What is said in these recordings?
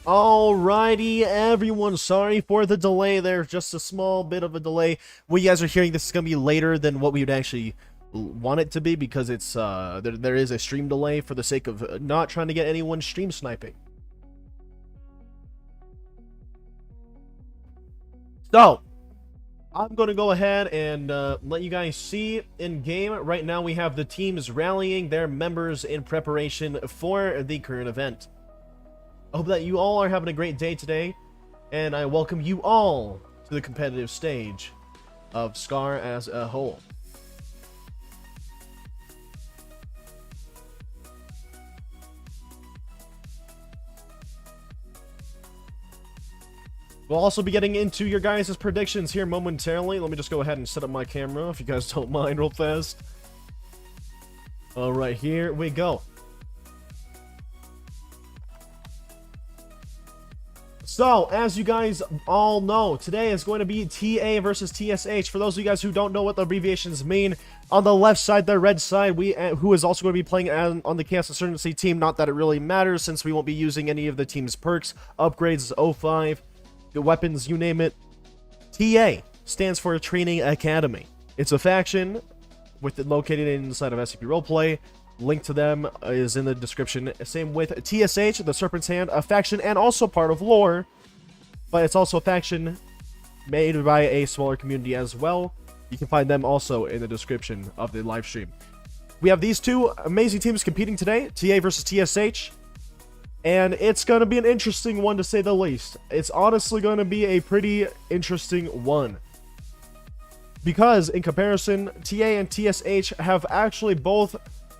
Alrighty, everyone, sorry for the delay there, just a small bit of a delay. What you guys are hearing, this is going to be later than what we would actually want it to be, because it's there is a stream delay for the sake of not trying to get anyone stream sniping. So, I'm going to go ahead and let you guys see in game. Right now we have the teams rallying their members in preparation for the current event. I hope that you all are having a great day today, and I welcome you all to the competitive stage of SCR as a whole. We'll also be getting into your guys' predictions here momentarily. Let me just go ahead and set up my camera if you guys don't mind real fast. Alright, here we go. So, as you guys all know, today is going to be TA versus TSH. For those of you guys who don't know what the abbreviations mean, on the left side, the red side, who is also going to be playing on the Chaos Insurgency team. Not that it really matters, since we won't be using any of the team's perks, upgrades, O5, the weapons, you name it. TA stands for Training Academy. It's a faction located inside of SCP Roleplay. Link to them is in the description. Same with TSH, the Serpent's Hand, a faction and also part of lore, but it's also a faction made by a smaller community as well. You can find them also in the description of the live stream. We have these two amazing teams competing today, TA versus TSH, and it's going to be an interesting one to say the least. It's honestly going to be a pretty interesting one, because in comparison, TA and TSH have actually both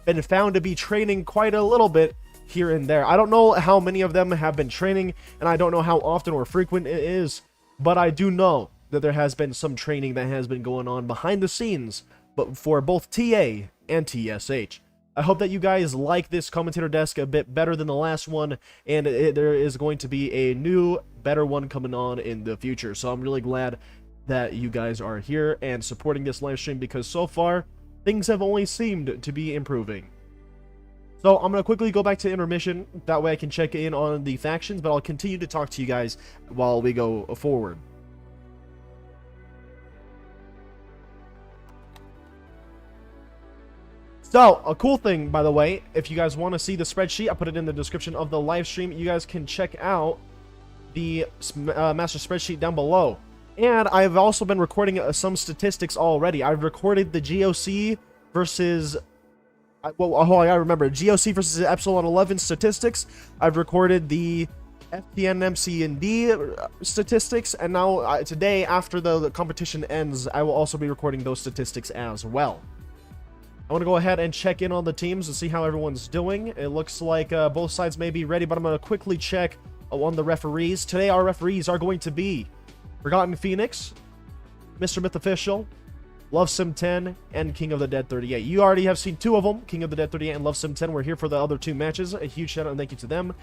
been found to be training quite a little bit here and there. I don't know how many of them have been training, and I don't know how often or frequent it is, but I do know that there has been some training that has been going on behind the scenes, but for both TA and TSH. I hope that you guys like this commentator desk a bit better than the last one, and there is going to be a new, better one coming on in the future. So I'm really glad that you guys are here and supporting this live stream, because so far, things have only seemed to be improving. So I'm going to quickly go back to Intermission. That way I can check in on the factions, but I'll continue to talk to you guys while we go forward. So, a cool thing, by the way, if you guys want to see the spreadsheet, I put it in the description of the live stream. You guys can check out the master spreadsheet down below. And I've also been recording some statistics already. I've recorded the GOC versus... Well, I remember. GOC versus Epsilon 11 statistics. I've recorded the FTN, MC, and D statistics. And now, today, after the competition ends, I will also be recording those statistics as well. I want to go ahead and check in on the teams and see how everyone's doing. It looks like both sides may be ready, but I'm going to quickly check on the referees. Today, our referees are going to be Forgotten Phoenix, Mr. Myth Official, Love Sim 10, and King of the Dead 38. You already have seen two of them, King of the Dead 38 and Love Sim 10. We're here for the other two matches. A huge shout out and thank you to them.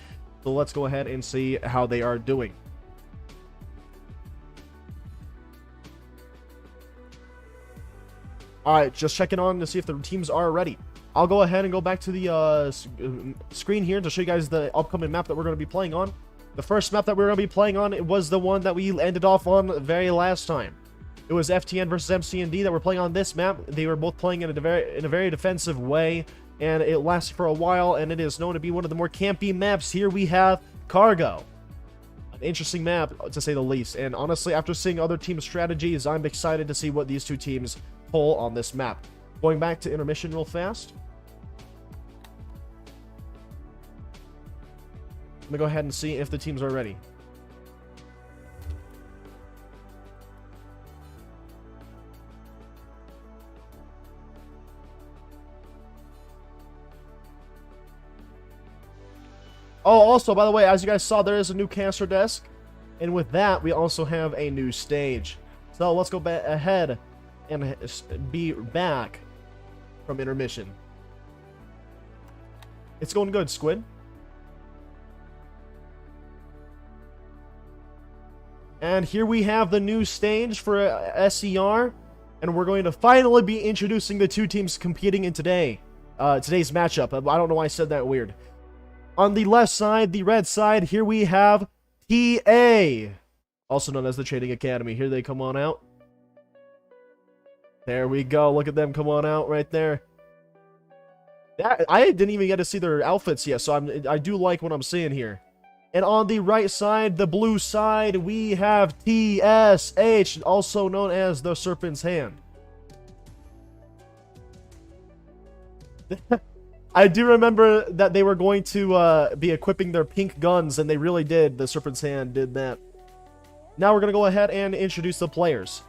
So let's go ahead and see how they are doing. Alright, just checking on to see if the teams are ready. I'll go ahead and go back to the screen here to show you guys the upcoming map that we're going to be playing on. The first map that we're going to be playing on, it was the one that we ended off on the very last time. It was FTN versus MC and D that we're playing on this map. They were both playing in a very defensive way, and it lasted for a while, and it is known to be one of the more campy maps. Here we have Cargo. An interesting map, to say the least. And honestly, after seeing other team strategies, I'm excited to see what these two teams pull on this map. Going back to Intermission real fast. I'm gonna go ahead and see if the teams are ready. Oh, also, by the way, as you guys saw, there is a new caster desk. And with that, we also have a new stage. So let's go ahead and be back from Intermission. It's going good, Squid. And here we have the new stage for SCR, and we're going to finally be introducing the two teams competing in today's matchup. I don't know why I said that weird. On the left side, the red side, here we have TA, also known as the Trading Academy. Here they come on out. There we go. Look at them come on out right there. I didn't even get to see their outfits yet, so I do like what I'm seeing here. And on the right side, the blue side, we have TSH, also known as the Serpent's Hand. I do remember that they were going to be equipping their pink guns, and they really did. The Serpent's Hand did that. Now we're going to go ahead and introduce the players.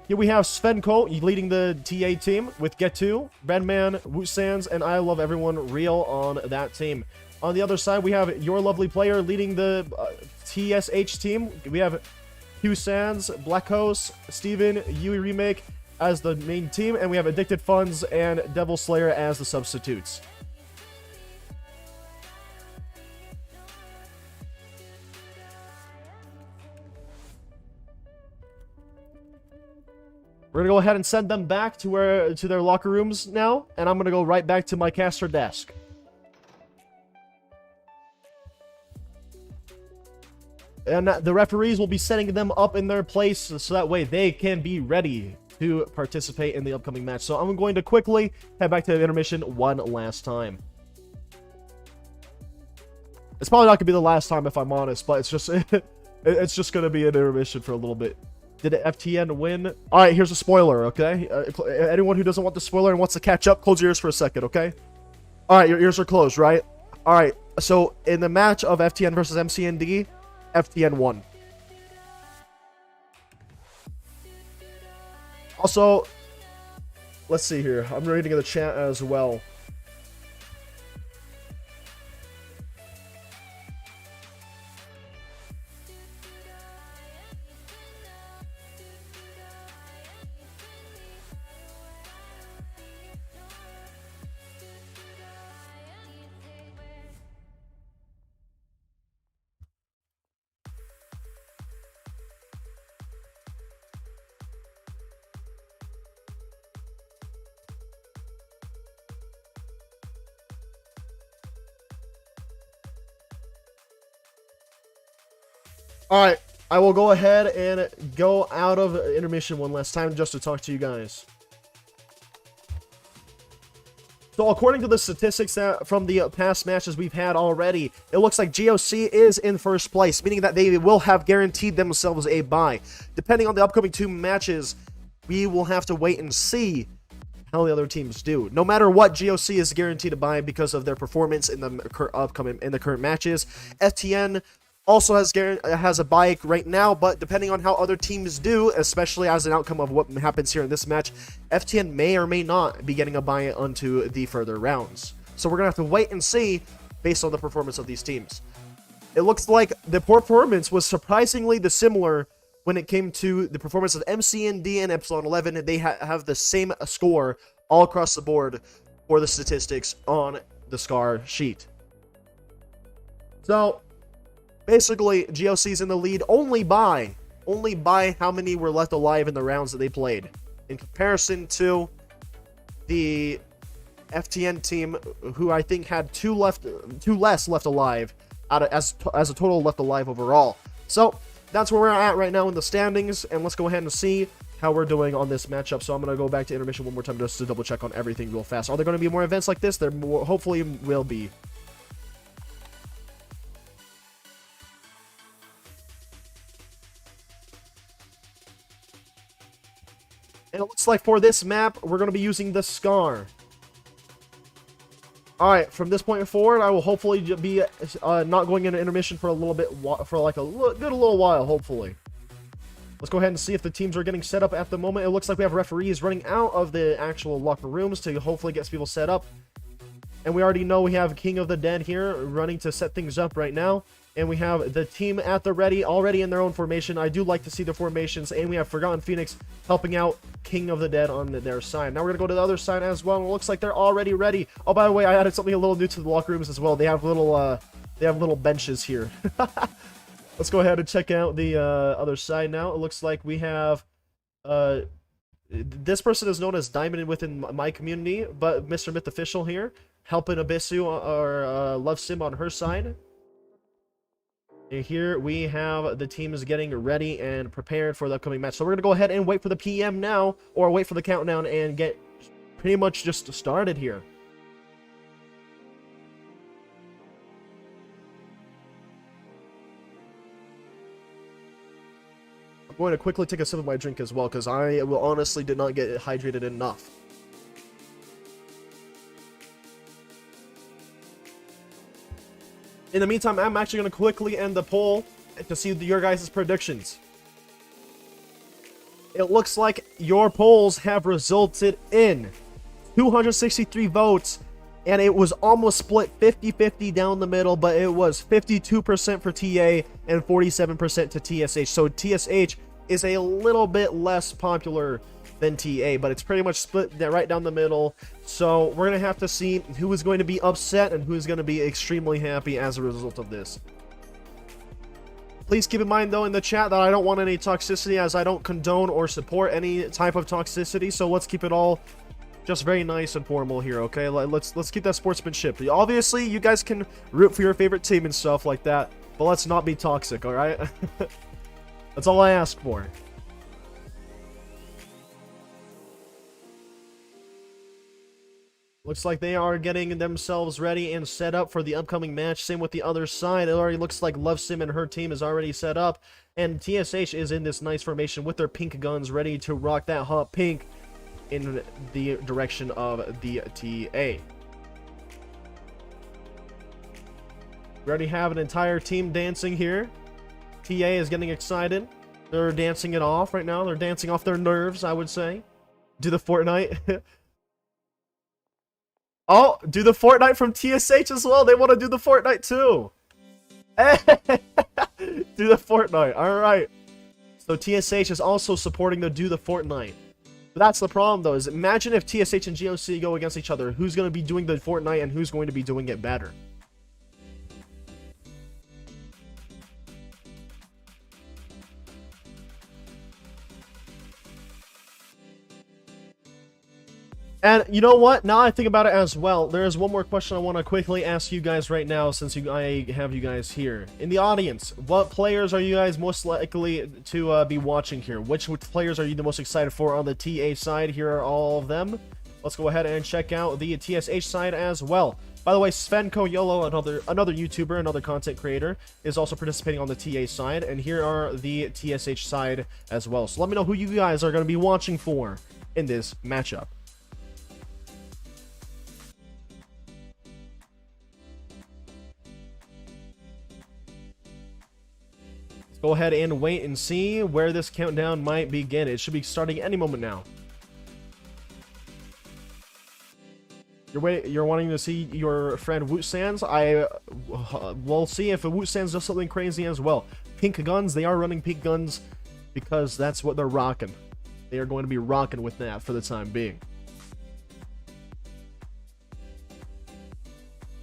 Here we have Svenko leading the TA team with Get2, Redman, Woosands, and I Love Everyone Real on that team. On the other side, we have Your Lovely Player leading the TSH team. We have Hugh Sands, Black Host, Steven, Yui Remake as the main team, and we have Addicted Funds and Devil Slayer as the substitutes. We're gonna go ahead and send them back to their locker rooms now, and I'm gonna go right back to my caster desk. And the referees will be setting them up in their place so that way they can be ready to participate in the upcoming match. So I'm going to quickly head back to intermission one last time. It's probably not gonna be the last time if I'm honest, but it's just gonna be an intermission for a little bit. Did FTN win? All right, here's a spoiler, okay? Anyone who doesn't want the spoiler and wants to catch up, close your ears for a second, okay? All right, your ears are closed, right? All right, so in the match of FTN versus MCND, FTN won. Also, let's see here. I'm reading in the chat as well. Alright, I will go ahead and go out of intermission one last time just to talk to you guys. So according to the statistics that from the past matches we've had already, it looks like GOC is in first place, meaning that they will have guaranteed themselves a bye. Depending on the upcoming two matches, we will have to wait and see how the other teams do. No matter what, GOC is guaranteed a bye because of their performance in the current matches. FTN also has a bye right now, but depending on how other teams do, especially as an outcome of what happens here in this match, FTN may or may not be getting a bye onto the further rounds. So we're going to have to wait and see based on the performance of these teams. It looks like the performance was surprisingly similar when it came to the performance of MCND and Epsilon 11. They have the same score all across the board for the statistics on the SCR sheet. So basically, GOC's in the lead only by how many were left alive in the rounds that they played, in comparison to the FTN team, who I think had two less left alive as a total left alive overall. So that's where we're at right now in the standings, and let's go ahead and see how we're doing on this matchup. So I'm gonna go back to intermission one more time just to double check on everything real fast. Are there going to be more events like this? There hopefully will be. And it looks like for this map, we're going to be using the SCR. Alright, from this point forward, I will hopefully be not going into intermission for a little bit, for like a good little while, hopefully. Let's go ahead and see if the teams are getting set up at the moment. It looks like we have referees running out of the actual locker rooms to hopefully get people set up. And we already know we have King of the Dead here running to set things up right now. And we have the team at the ready, already in their own formation. I do like to see the formations. And we have Forgotten Phoenix helping out King of the Dead on their side. Now we're going to go to the other side as well. And it looks like they're already ready. Oh, by the way, I added something a little new to the locker rooms as well. They have little benches here. Let's go ahead and check out the other side now. It looks like we have... this person is known as Diamond within my community, but Mr. Myth Official here, helping Abyssu or Love Sim on her side. And here we have the teams getting ready and prepared for the upcoming match. So we're going to go ahead and wait for the PM now, or wait for the countdown and get pretty much just started here. I'm going to quickly take a sip of my drink as well, because I will honestly did not get hydrated enough. In the meantime, I'm actually going to quickly end the poll to see your guys' predictions. It looks like your polls have resulted in 263 votes, and it was almost split 50-50 down the middle, but it was 52% for TA and 47% to TSH. So TSH is a little bit less popular than TA, but it's pretty much split right down the middle. So we're going to have to see who is going to be upset and who is going to be extremely happy as a result of this. Please keep in mind, though, in the chat that I don't want any toxicity, as I don't condone or support any type of toxicity. So let's keep it all just very nice and formal here, okay? Let's keep that sportsmanship. Obviously, you guys can root for your favorite team and stuff like that, but let's not be toxic, all right? That's all I ask for. Looks like they are getting themselves ready and set up for the upcoming match. Same with the other side. It already looks like Love Sim and her team is already set up. And TSH is in this nice formation with their pink guns ready to rock that hot pink in the direction of the TA. We already have an entire team dancing here. TA is getting excited. They're dancing it off right now. They're dancing off their nerves, I would say. Do the Fortnite. Oh, do the Fortnite from TSH as well. They want to do the Fortnite too. Do the Fortnite. All right. So TSH is also supporting the do the Fortnite. But that's the problem, though, is imagine if TSH and GOC go against each other. Who's going to be doing the Fortnite and who's going to be doing it better? And you know what? Now I think about it as well, there is one more question I want to quickly ask you guys right now, since I have you guys here. In the audience, what players are you guys most likely to be watching here? Which players are you the most excited for on the TA side? Here are all of them. Let's go ahead and check out the TSH side as well. By the way, Svenko Yolo, another YouTuber, another content creator, is also participating on the TA side. And here are the TSH side as well. So let me know who you guys are going to be watching for in this matchup. Go ahead and wait and see where this countdown might begin. It should be starting any moment now. You're wanting to see your friend Woot Sands? We'll see if Woot Sands does something crazy as well. Pink guns, they are running pink guns because that's what they're rocking. They are going to be rocking with that for the time being.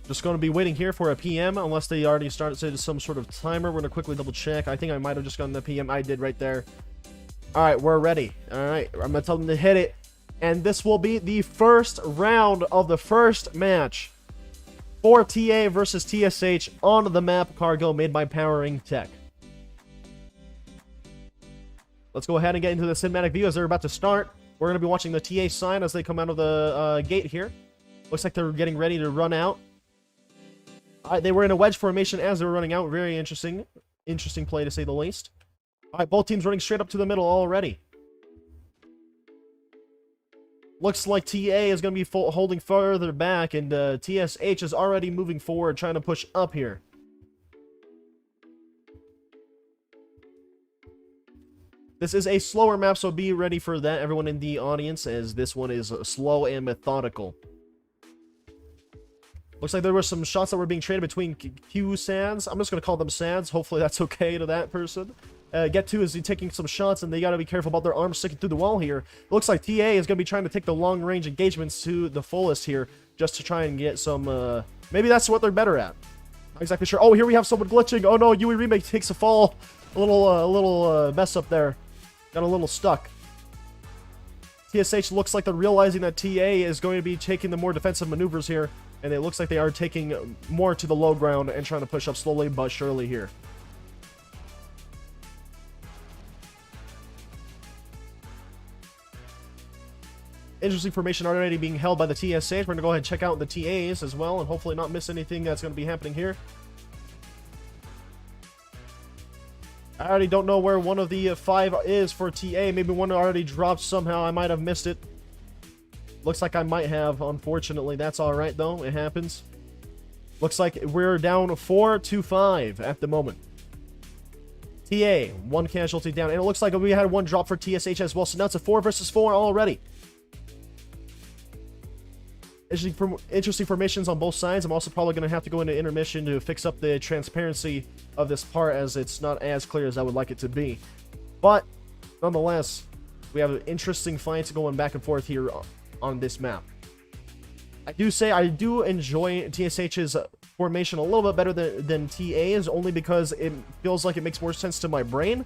Just going to be waiting here for a PM, unless they already started some sort of timer. We're going to quickly double check. I think I might have just gotten the PM. I did right there. All right, we're ready. All right, I'm going to tell them to hit it. And this will be the first round of the first match for TA versus TSH on the map Cargo, made by Powering Tech. Let's go ahead and get into the cinematic view as they're about to start. We're going to be watching the TA sign as they come out of the gate here. Looks like they're getting ready to run out. They were in a wedge formation as they were running out. Very interesting. Interesting play, to say the least. All right, both teams running straight up to the middle already. Looks like TA is going to be holding further back, and TSH is already moving forward, trying to push up here. This is a slower map, so be ready for that, everyone in the audience, as this one is slow and methodical. Looks like there were some shots that were being traded between Q Sands. I'm just going to call them Sands. Hopefully that's okay to that person. Get to is taking some shots, and they got to be careful about their arms sticking through the wall here. It looks like TA is going to be trying to take the long-range engagements to the fullest here, just to try and get some... maybe that's what they're better at. Not exactly sure. Oh, here we have someone glitching. Oh no, Yui Remake takes a fall. A little mess up there. Got a little stuck. TSH looks like they're realizing that TA is going to be taking the more defensive maneuvers here. And it looks like they are taking more to the low ground and trying to push up slowly but surely here. interesting formation already being held by the TSH. We're going to go ahead and check out the TAs as well, and hopefully not miss anything that's going to be happening here. I already don't know where one of the 5 is for TA. Maybe one already dropped somehow. I might have missed it. Looks like I might have, unfortunately. That's alright, though. It happens. Looks like we're down 4-5 at the moment. TA, 1 casualty down. And it looks like we had 1 drop for TSH as well. So now it's a 4 versus 4 already. Interesting formations on both sides. I'm also probably going to have to go into intermission to fix up the transparency of this part, as it's not as clear as I would like it to be. But nonetheless, we have interesting fights going back and forth here on this map. I do enjoy TSH's formation a little bit better than TA's, only because it feels like it makes more sense to my brain.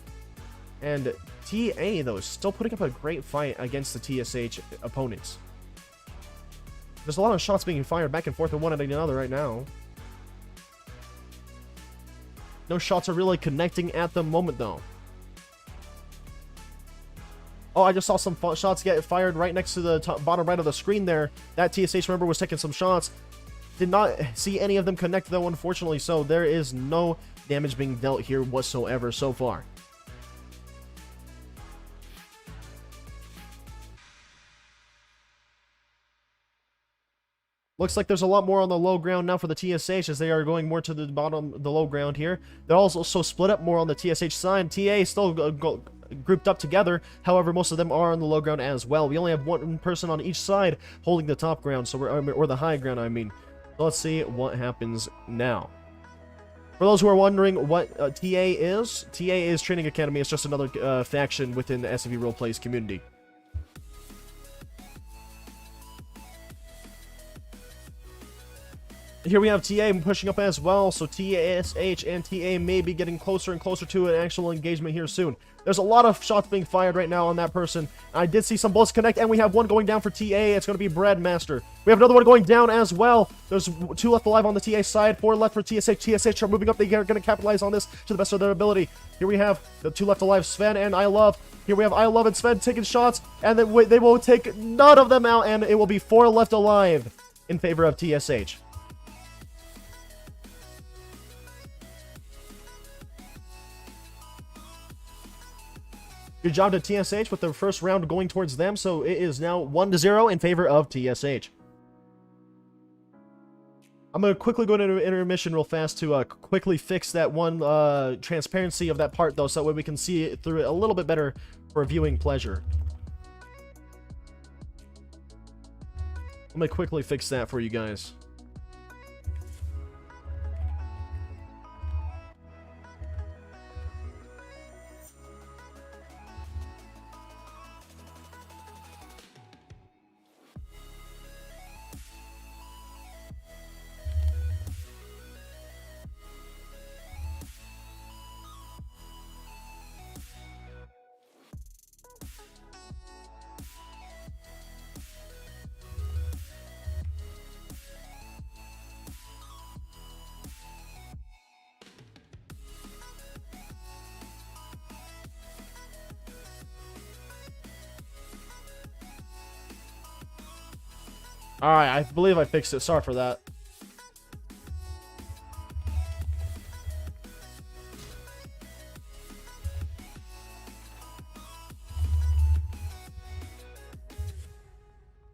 And TA, though, is still putting up a great fight against the TSH opponents. There's a lot of shots being fired back and forth and one at another right now. No shots are really connecting at the moment, though. Oh, I just saw some shots get fired right next to the bottom right of the screen there. That TSH member was taking some shots. Did not see any of them connect, though, unfortunately. So there is no damage being dealt here whatsoever so far. Looks like there's a lot more on the low ground now for the TSH, as they are going more to the bottom, the low ground here. They're also split up more on the TSH side. TA is still grouped up together. However, most of them are on the low ground as well. We only have 1 person on each side holding the top ground, so or the high ground, I mean. So let's see what happens now. For those who are wondering what TA is Training Academy. It's just another faction within the SCP Roleplay's community. Here we have TA pushing up as well, so TSH and TA may be getting closer and closer to an actual engagement here soon. There's a lot of shots being fired right now on that person. I did see some bullets connect, and we have 1 going down for TA. It's going to be Breadmaster. We have another one going down as well. There's 2 left alive on the TA side, 4 left for TSH. TSH are moving up. They are going to capitalize on this to the best of their ability. Here we have the 2 left alive, Sven and I Love. Here we have I Love and Sven taking shots, and then they will take none of them out, and it will be 4 left alive in favor of TSH. Good job to TSH with the first round going towards them, so it is now 1-0 in favor of TSH. I'm going to quickly go into intermission real fast to quickly fix that one transparency of that part, though, so that way we can see it through it a little bit better for viewing pleasure. I'm going to quickly fix that for you guys. Alright, I believe I fixed it. Sorry for that.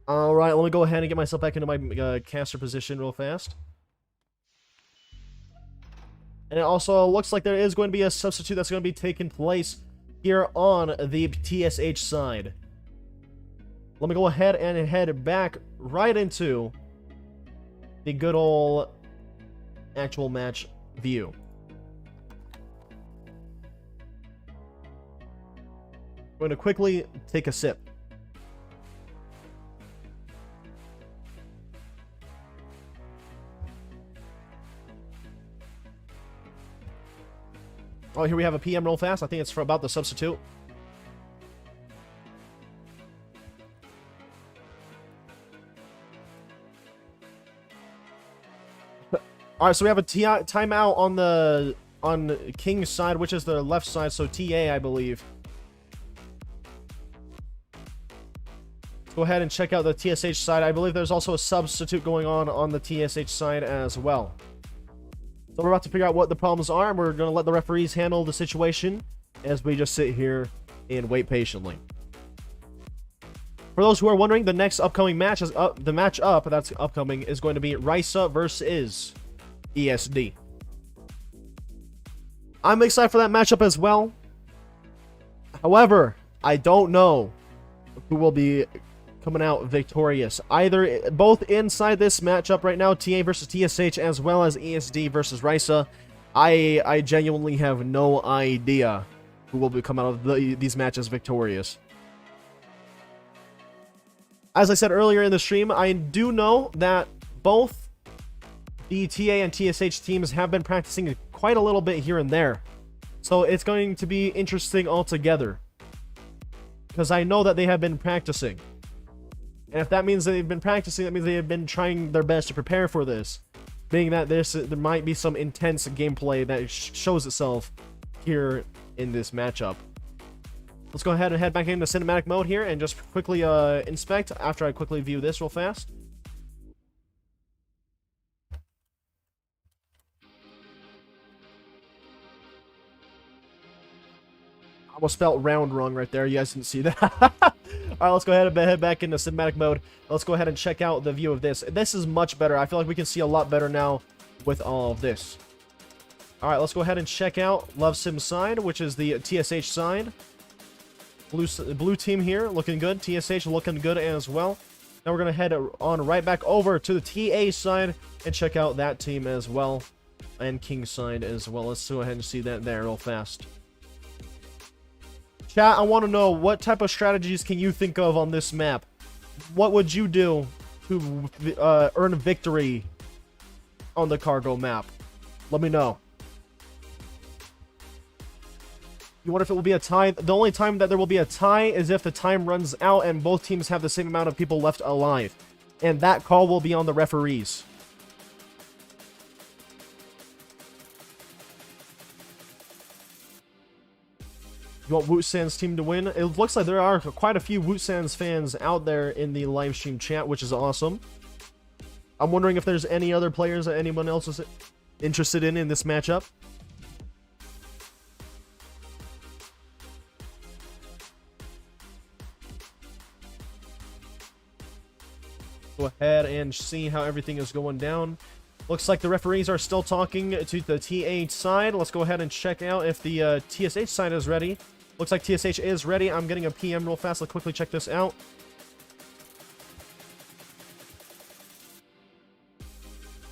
Alright, let me go ahead and get myself back into my caster position real fast. And it also looks like there is going to be a substitute that's going to be taking place here on the TSH side. Let me go ahead and head back right into the good old actual match view. I'm going to quickly take a sip. Oh, here we have a PM real fast. I think it's for about the substitute. Alright, so we have a timeout on King's side, which is the left side, so TA, I believe. go ahead and check out the TSH side. I believe there's also a substitute going on the TSH side as well. So we're about to figure out what the problems are, and we're going to let the referees handle the situation as we just sit here and wait patiently. For those who are wondering, the next upcoming match is the match up that's upcoming is going to be Risa versus ESD. I'm excited for that matchup as well. However, I don't know who will be coming out victorious. Both inside this matchup right now, TA versus TSH, as well as ESD versus Risa. I genuinely have no idea who will be coming out of these matches victorious. As I said earlier in the stream, I do know that both the TA and TSH teams have been practicing quite a little bit here and there. So it's going to be interesting altogether, because I know that they have been practicing. And if that means that they've been practicing, that means they have been trying their best to prepare for this. Being that there might be some intense gameplay that shows itself here in this matchup. Let's go ahead and head back into cinematic mode here and just quickly inspect after I quickly view this real fast. I almost spelled round wrong right there. You guys didn't see that. Alright, let's go ahead and head back into cinematic mode. Let's go ahead and check out the view of this. This is much better. I feel like we can see a lot better now with all of this. Alright, let's go ahead and check out Love Sim side, which is the TSH side. Blue team here, looking good. TSH looking good as well. Now we're going to head on right back over to the TA side and check out that team as well. And King side as well. Let's go ahead and see that there real fast. Chat, I want to know, what type of strategies can you think of on this map? What would you do to earn victory on the cargo map? Let me know. You wonder if it will be a tie? The only time that there will be a tie is if the time runs out and both teams have the same amount of people left alive. And that call will be on the referees. You want Woot Sans team to win? It looks like there are quite a few Woot Sans fans out there in the live stream chat, which is awesome. I'm wondering if there's any other players that anyone else is interested in this matchup. Go ahead and see how everything is going down. Looks like the referees are still talking to the TA side. Let's go ahead and check out if the TSH side is ready. Looks like TSH is ready. I'm getting a PM real fast. Let's quickly check this out.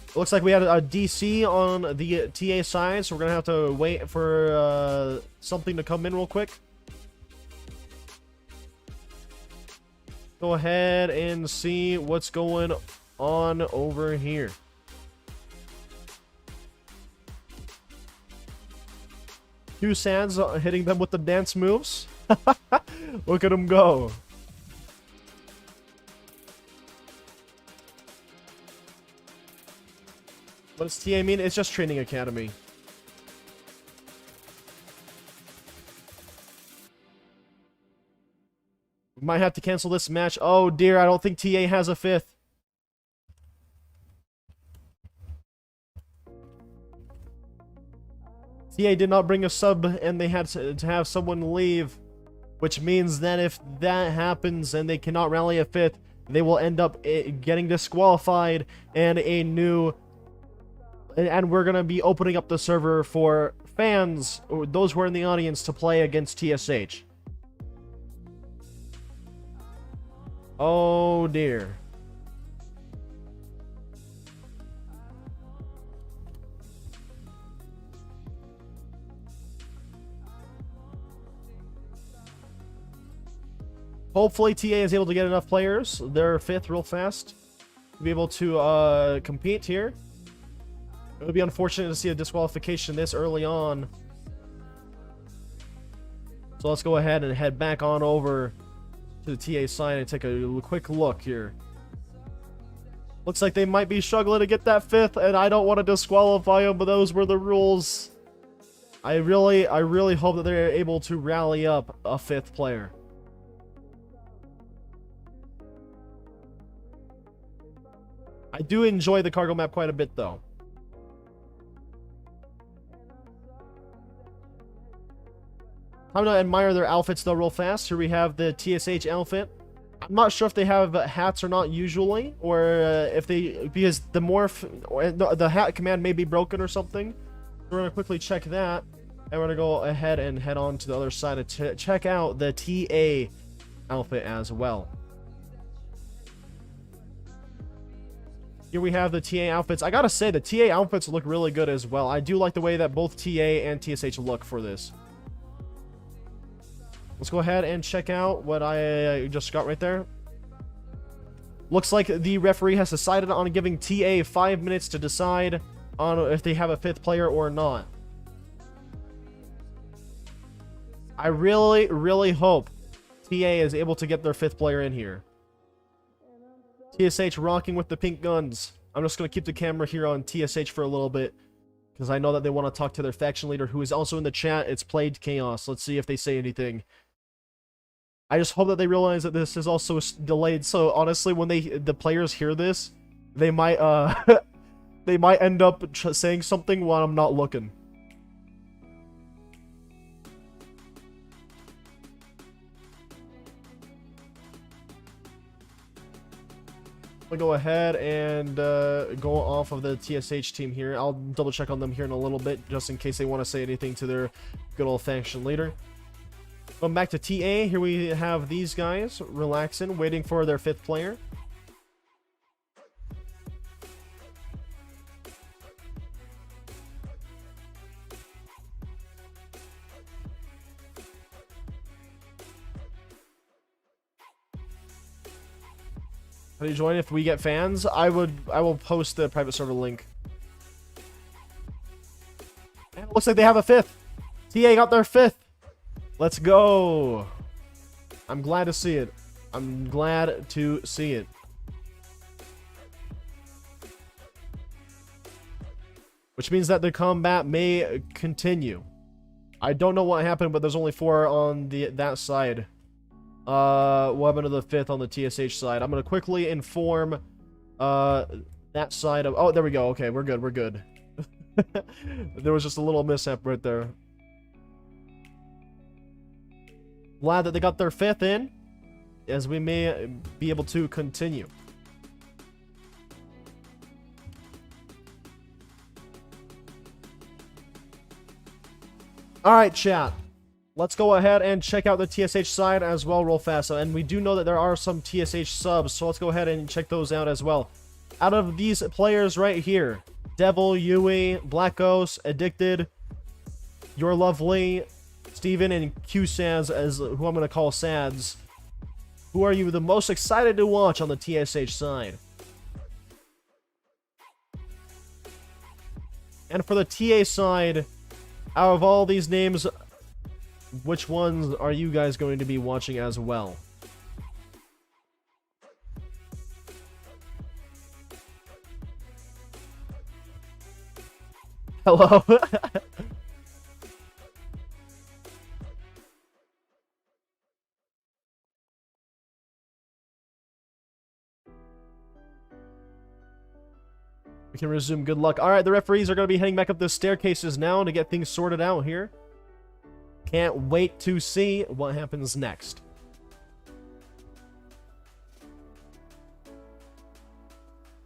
It looks like we had a DC on the TA side, so we're going to have to wait for something to come in real quick. Go ahead and see what's going on over here. Two Sands hitting them with the dance moves. Look at them go. What does TA mean? It's just training academy. We might have to cancel this match. Oh dear, I don't think TA has a fifth. TA did not bring a sub, and they had to have someone leave, which means that if that happens and they cannot rally a fifth, they will end up getting disqualified, and we're gonna be opening up the server for fans, or those who are in the audience, to play against TSH. Oh dear. Hopefully TA is able to get enough players, they're fifth real fast, to be able to compete here. It would be unfortunate to see a disqualification this early on. So let's go ahead and head back on over to the TA side and take a quick look here. Looks like they might be struggling to get that fifth, and I don't want to disqualify them, but those were the rules. I really hope that they're able to rally up a fifth player. I do enjoy the cargo map quite a bit, though. I'm gonna admire their outfits, though, real fast. Here we have the TSH outfit. I'm not sure if they have hats or not usually, or if they, because the morph, or the hat command may be broken or something. We're gonna quickly check that, and we're gonna go ahead and head on to the other side to check out the TA outfit as well. Here we have the TA outfits. I gotta say, the TA outfits look really good as well. I do like the way that both TA and TSH look for this. Let's go ahead and check out what I just got right there. Looks like the referee has decided on giving TA 5 minutes to decide on if they have a 5th player or not. I really, really hope TA is able to get their 5th player in here. TSH rocking with the pink guns. I'm just going to keep the camera here on TSH for a little bit, because I know that they want to talk to their faction leader, who is also in the chat. It's Played Chaos. Let's see if they say anything. I just hope that they realize that this is also delayed, so honestly, when the players hear this, they might they might end up saying something while I'm not looking. I'll go ahead and go off of the TSH team here. I'll double check on them here in a little bit, just in case they want to say anything to their good old faction leader. Going back to TA, here we have these guys relaxing, waiting for their 5th player. How do you join if we get fans? I will post the private server link. And it looks like they have a 5th. TA got their 5th. Let's go. I'm glad to see it. I'm glad to see it. Which means that the combat may continue. I don't know what happened, but there's only 4 on that side. What happened to the 5th on the TSH side? I'm gonna quickly inform that side of. Oh, there we go. Okay, we're good. We're good. There was just a little mishap right there. Glad that they got their 5th in, as we may be able to continue. Alright, chat. Let's go ahead and check out the TSH side as well real fast. And we do know that there are some TSH subs, so let's go ahead and check those out as well. Out of these players right here, Devil, Yui, Black Ghost, Addicted, You're Lovely, Steven, and Q-Sads, as who I'm going to call Sads. Who are you the most excited to watch on the TSH side? And for the TA side, out of all these names, which ones are you guys going to be watching as well? Hello? We can resume. Good luck. Alright, the referees are going to be heading back up the staircases now to get things sorted out here. Can't wait to see what happens next.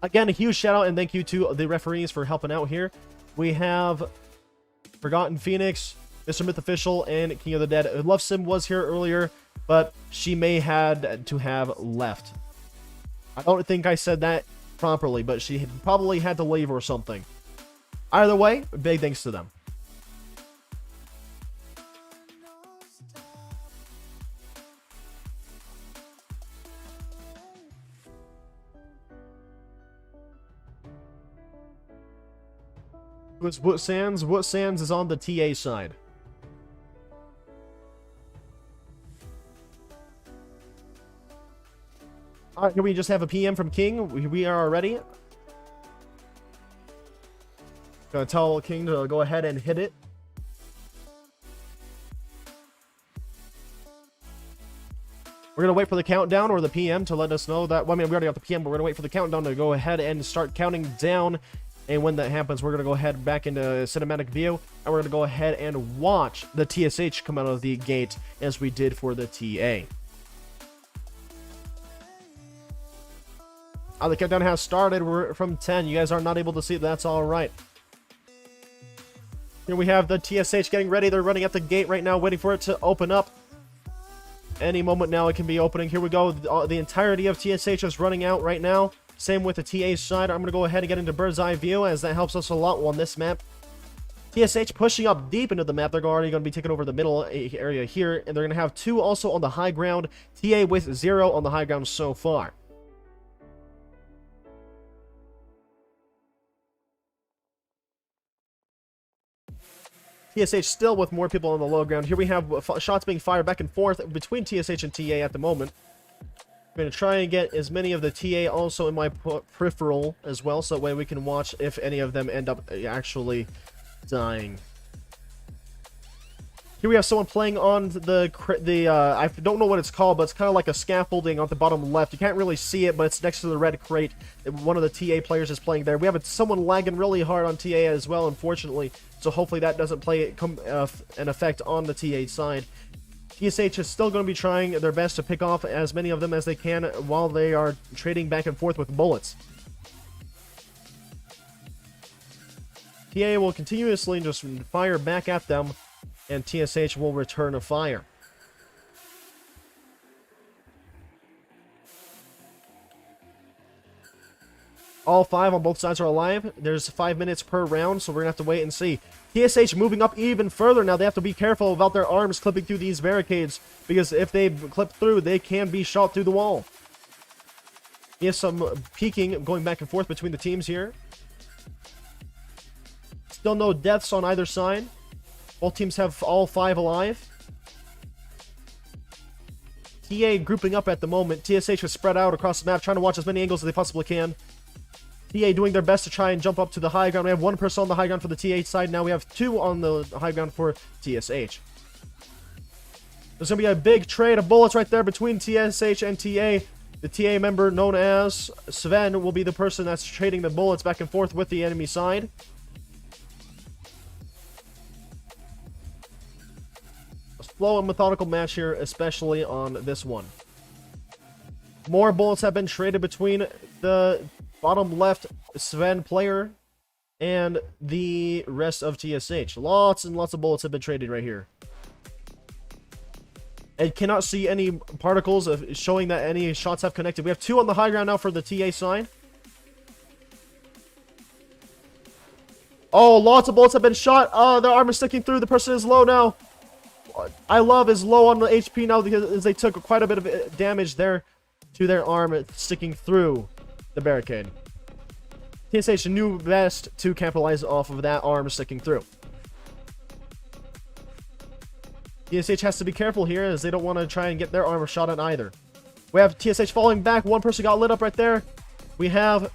Again, a huge shout out and thank you to the referees for helping out here. We have Forgotten Phoenix, Mr. Myth Official, and King of the Dead. Love Sim was here earlier, but she may had to have left. I don't think I said that properly, but she probably had to leave or something. Either way, big thanks to them. What's What Sands? What Sands is on the TA side. Alright, can we just have a PM from King? We are ready. Gonna tell King to go ahead and hit it. We're going to wait for the countdown or the PM to let us know that, well, I mean, we already got the PM, but we're going to wait for the countdown to go ahead and start counting down. And when that happens, we're going to go ahead back into cinematic view, and we're going to go ahead and watch the TSH come out of the gate as we did for the TA. The countdown has started. We're from 10. You guys are not able to see it. That's all right. Here we have the TSH getting ready. They're running at the gate right now, waiting for it to open up. Any moment now, it can be opening. Here we go. The entirety of TSH is running out right now. Same with the TA side. I'm going to go ahead and get into bird's eye view, as that helps us a lot on this map. TSH pushing up deep into the map. They're already going to be taking over the middle area here, and they're going to have 2 also on the high ground. TA with 0 on the high ground so far. TSH still with more people on the low ground. Here we have shots being fired back and forth between TSH and TA at the moment. I'm going to try and get as many of the TA also in my peripheral as well, so that way we can watch if any of them end up actually dying. Here we have someone playing on I don't know what it's called, but it's kind of like a scaffolding on the bottom left. You can't really see it, but it's next to the red crate. One of the TA players is playing there. We have someone lagging really hard on TA as well, unfortunately. So hopefully that doesn't play an effect on the TA side. TSH is still going to be trying their best to pick off as many of them as they can while they are trading back and forth with bullets. TA will continuously just fire back at them, and TSH will return a fire. All 5 on both sides are alive. There's 5 minutes per round, so we're going to have to wait and see. TSH moving up even further now. They have to be careful about their arms clipping through these barricades, because if they clip through, they can be shot through the wall. He has some peeking going back and forth between the teams here. Still no deaths on either side. Both teams have all 5 alive. TA grouping up at the moment. TSH is spread out across the map, trying to watch as many angles as they possibly can. TA doing their best to try and jump up to the high ground. We have 1 person on the high ground for the TA side. Now we have 2 on the high ground for TSH. There's going to be a big trade of bullets right there between TSH and TA. The TA member known as Sven will be the person that's trading the bullets back and forth with the enemy side. A slow and methodical match here, especially on this one. More bullets have been traded between the bottom left Sven player and the rest of TSH. Lots and lots of bullets have been traded right here. I cannot see any particles showing that any shots have connected. We have 2 on the high ground now for the TA side. Oh, lots of bullets have been shot. Oh, their arm is sticking through. The person is low now. I love is low on the HP now because they took quite a bit of damage there to their arm sticking through the barricade. TSH knew best to capitalize off of that arm sticking through. TSH has to be careful here as they don't want to try and get their armor shot at either. We have TSH falling back. 1 person got lit up right there. We have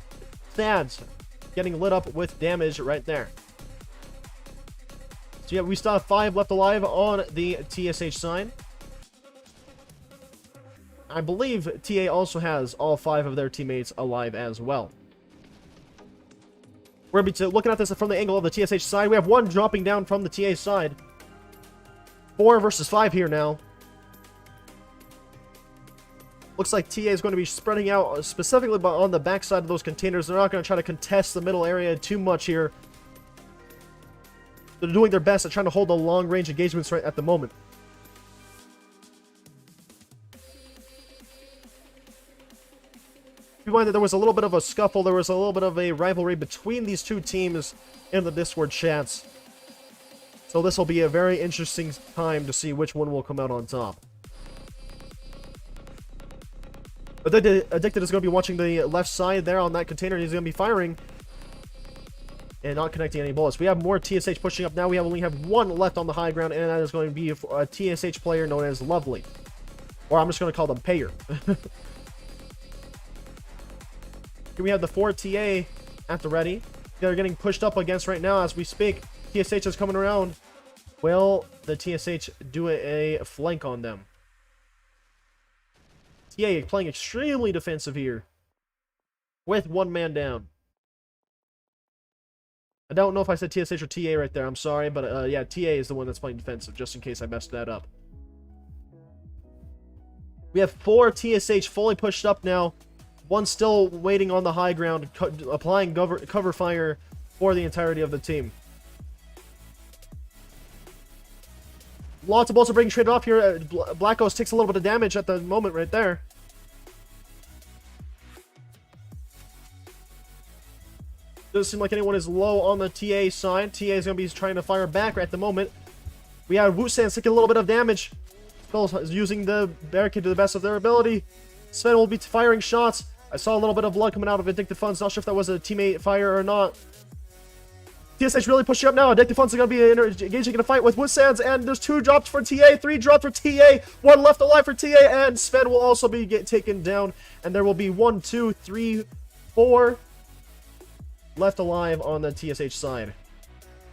Thads getting lit up with damage right there. So yeah, we still have 5 left alive on the TSH side. I believe TA also has all 5 of their teammates alive as well. We're going to be looking at this from the angle of the TSH side. We have 1 dropping down from the TA side. 4 versus 5 here now. Looks like TA is going to be spreading out specifically on the backside of those containers. They're not going to try to contest the middle area too much here. They're doing their best at trying to hold the long-range engagements right at the moment. Keep in mind that there was a little bit of a scuffle. There was a little bit of a rivalry between these 2 teams in the Discord chats. So this will be a very interesting time to see which one will come out on top. Addicted is going to be watching the left side there on that container. He's going to be firing and not connecting any bullets. We have more TSH pushing up now. We only have 1 left on the high ground, and that is going to be a TSH player known as Lovely. Or I'm just going to call them Payer. Here we have the 4 TA at the ready. They're getting pushed up against right now as we speak. TSH is coming around. Will the TSH do a flank on them? TA playing extremely defensive here. With one man down. I don't know if I said TSH or TA right there. I'm sorry, but yeah, TA is the one that's playing defensive, just in case I messed that up. We have 4 TSH fully pushed up now. One still waiting on the high ground, applying cover fire for the entirety of the team. Lots of bolts are being traded off here. Black Ghost takes a little bit of damage at the moment right there. Doesn't seem like anyone is low on the TA side. TA is going to be trying to fire back right at the moment. We have Woosan taking a little bit of damage. Spell is using the barricade to the best of their ability. Sven will be firing shots. I saw a little bit of blood coming out of Addicted Funds. Not sure if that was a teammate fire or not. TSH really pushing up now. Addicted Funds are going to be engaging in a fight with Woodsands, and there's 2 drops for TA, 3 drops for TA, 1 left alive for TA, and Sven will also be taken down, and there will be 1, 2, 3, 4 left alive on the TSH side.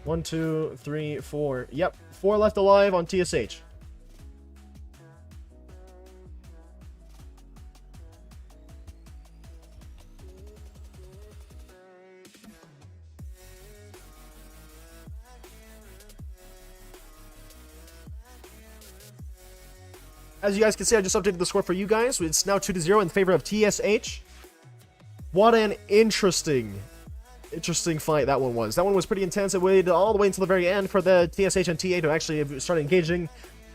1, 2, 3, 4. Yep, 4 left alive on TSH. As you guys can see, I just updated the score for you guys. It's now 2-0 in favor of TSH. What an interesting fight that one was. That one was pretty intense. It waited all the way until the very end for the TSH and TA to actually start engaging.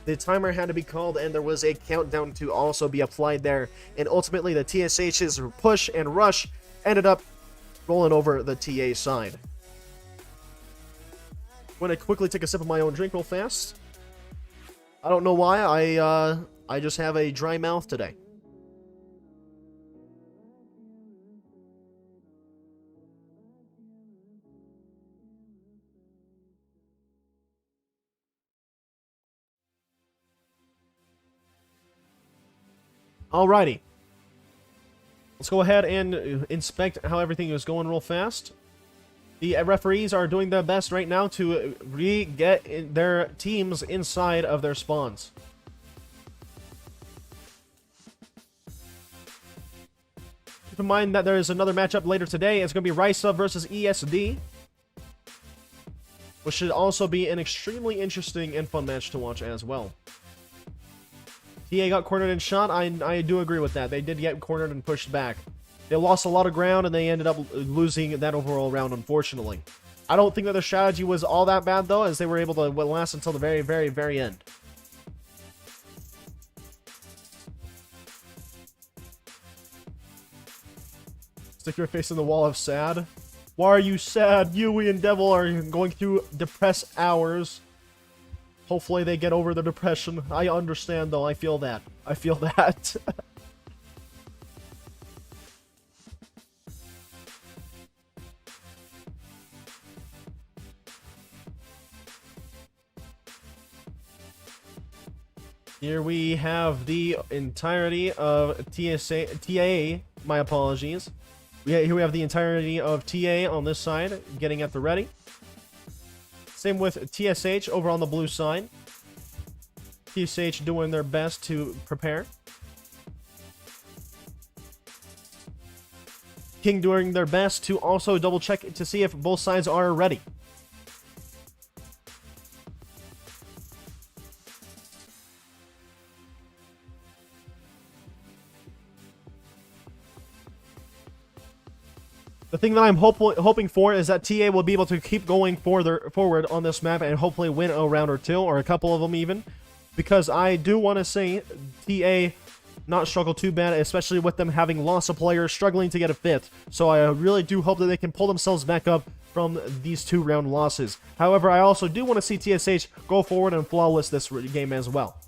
The timer had to be called, and there was a countdown to also be applied there. And ultimately, the TSH's push and rush ended up rolling over the TA side. I'm going to quickly take a sip of my own drink real fast. I don't know why. I just have a dry mouth today. Alrighty. Let's go ahead and inspect how everything is going real fast. The referees are doing their best right now to get their teams inside of their spawns. Keep in mind that there is another matchup later today. It's going to be Risa versus ESD, which should also be an extremely interesting and fun match to watch as well. TA got cornered and shot. I do agree with that. They did get cornered and pushed back. They lost a lot of ground, and they ended up losing that overall round, unfortunately. I don't think that their strategy was all that bad, though, as they were able to last until the very, very, very end. Stick your face in the wall of sad. Why are you sad? Yui and Devil are going through depressed hours. Hopefully they get over the depression. I understand, though. I feel that. I feel that. Here we have the entirety of TA, my apologies. Here we have the entirety of TA on this side, getting at the ready. Same with TSH over on the blue side. TSH doing their best to prepare. King doing their best to also double check to see if both sides are ready. The thing that I'm hoping for is that TA will be able to keep going forward on this map and hopefully win a round or two, or a couple of them even. Because I do want to see TA not struggle too bad, especially with them having lost a player, struggling to get a fifth. So I really do hope that they can pull themselves back up from these 2-round losses. However, I also do want to see TSH go forward and flawless this game as well.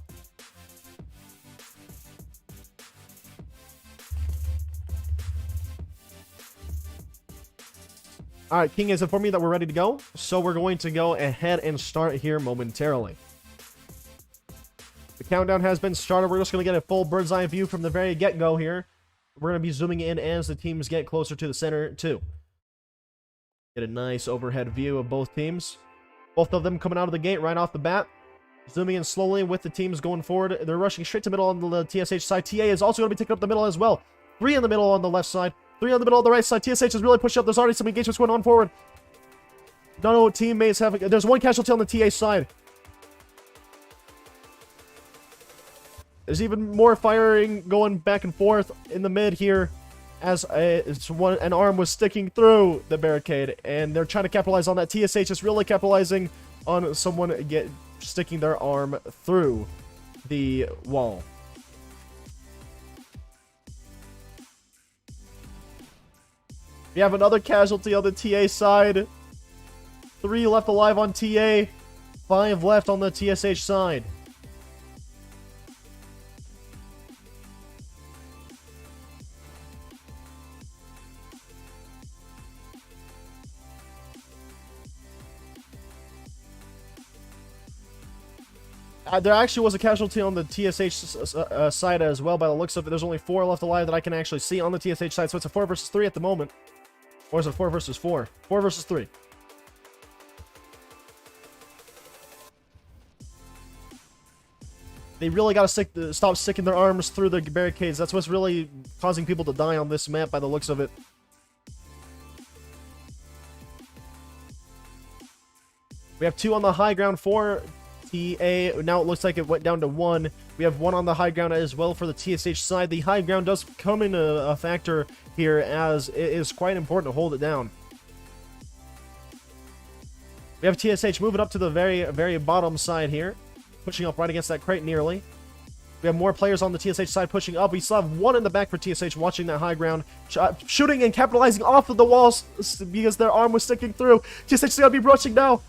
Alright, King has informed me that we're ready to go, so we're going to go ahead and start here momentarily. The countdown has been started. We're just going to get a full bird's eye view from the very get-go here. We're going to be zooming in as the teams get closer to the center, too. Get a nice overhead view of both teams. Both of them coming out of the gate right off the bat. Zooming in slowly with the teams going forward. They're rushing straight to middle on the TSH side. TA is also going to be taking up the middle as well. 3 in the middle on the left side. 3 on the middle on the right side. TSH is really pushing up. There's already some engagements going on forward. No teammates have... There's 1 casualty on the TA side. There's even more firing going back and forth in the mid here as an arm was sticking through the barricade. And they're trying to capitalize on that. TSH is really capitalizing on someone sticking their arm through the wall. We have another casualty on the TA side. 3 left alive on TA. 5 left on the TSH side. There actually was a casualty on the TSH side as well, by the looks of it. There's only 4 left alive that I can actually see on the TSH side, so it's a 4 versus 3 at the moment. Or is it 4 versus 4? 4 versus 3. They really got to stop sticking their arms through the barricades. That's what's really causing people to die on this map, by the looks of it. We have 2 on the high ground for TA. Now it looks like it went down to 1. We have 1 on the high ground as well for the TSH side. The high ground does come in a factor here, as it is quite important to hold it down. We have TSH moving up to the very bottom side here, pushing up right against that crate nearly. We have more players on the TSH side pushing up. We still have 1 in the back for TSH watching that high ground, shooting and capitalizing off of the walls because their arm was sticking through. TSH is going to be rushing now.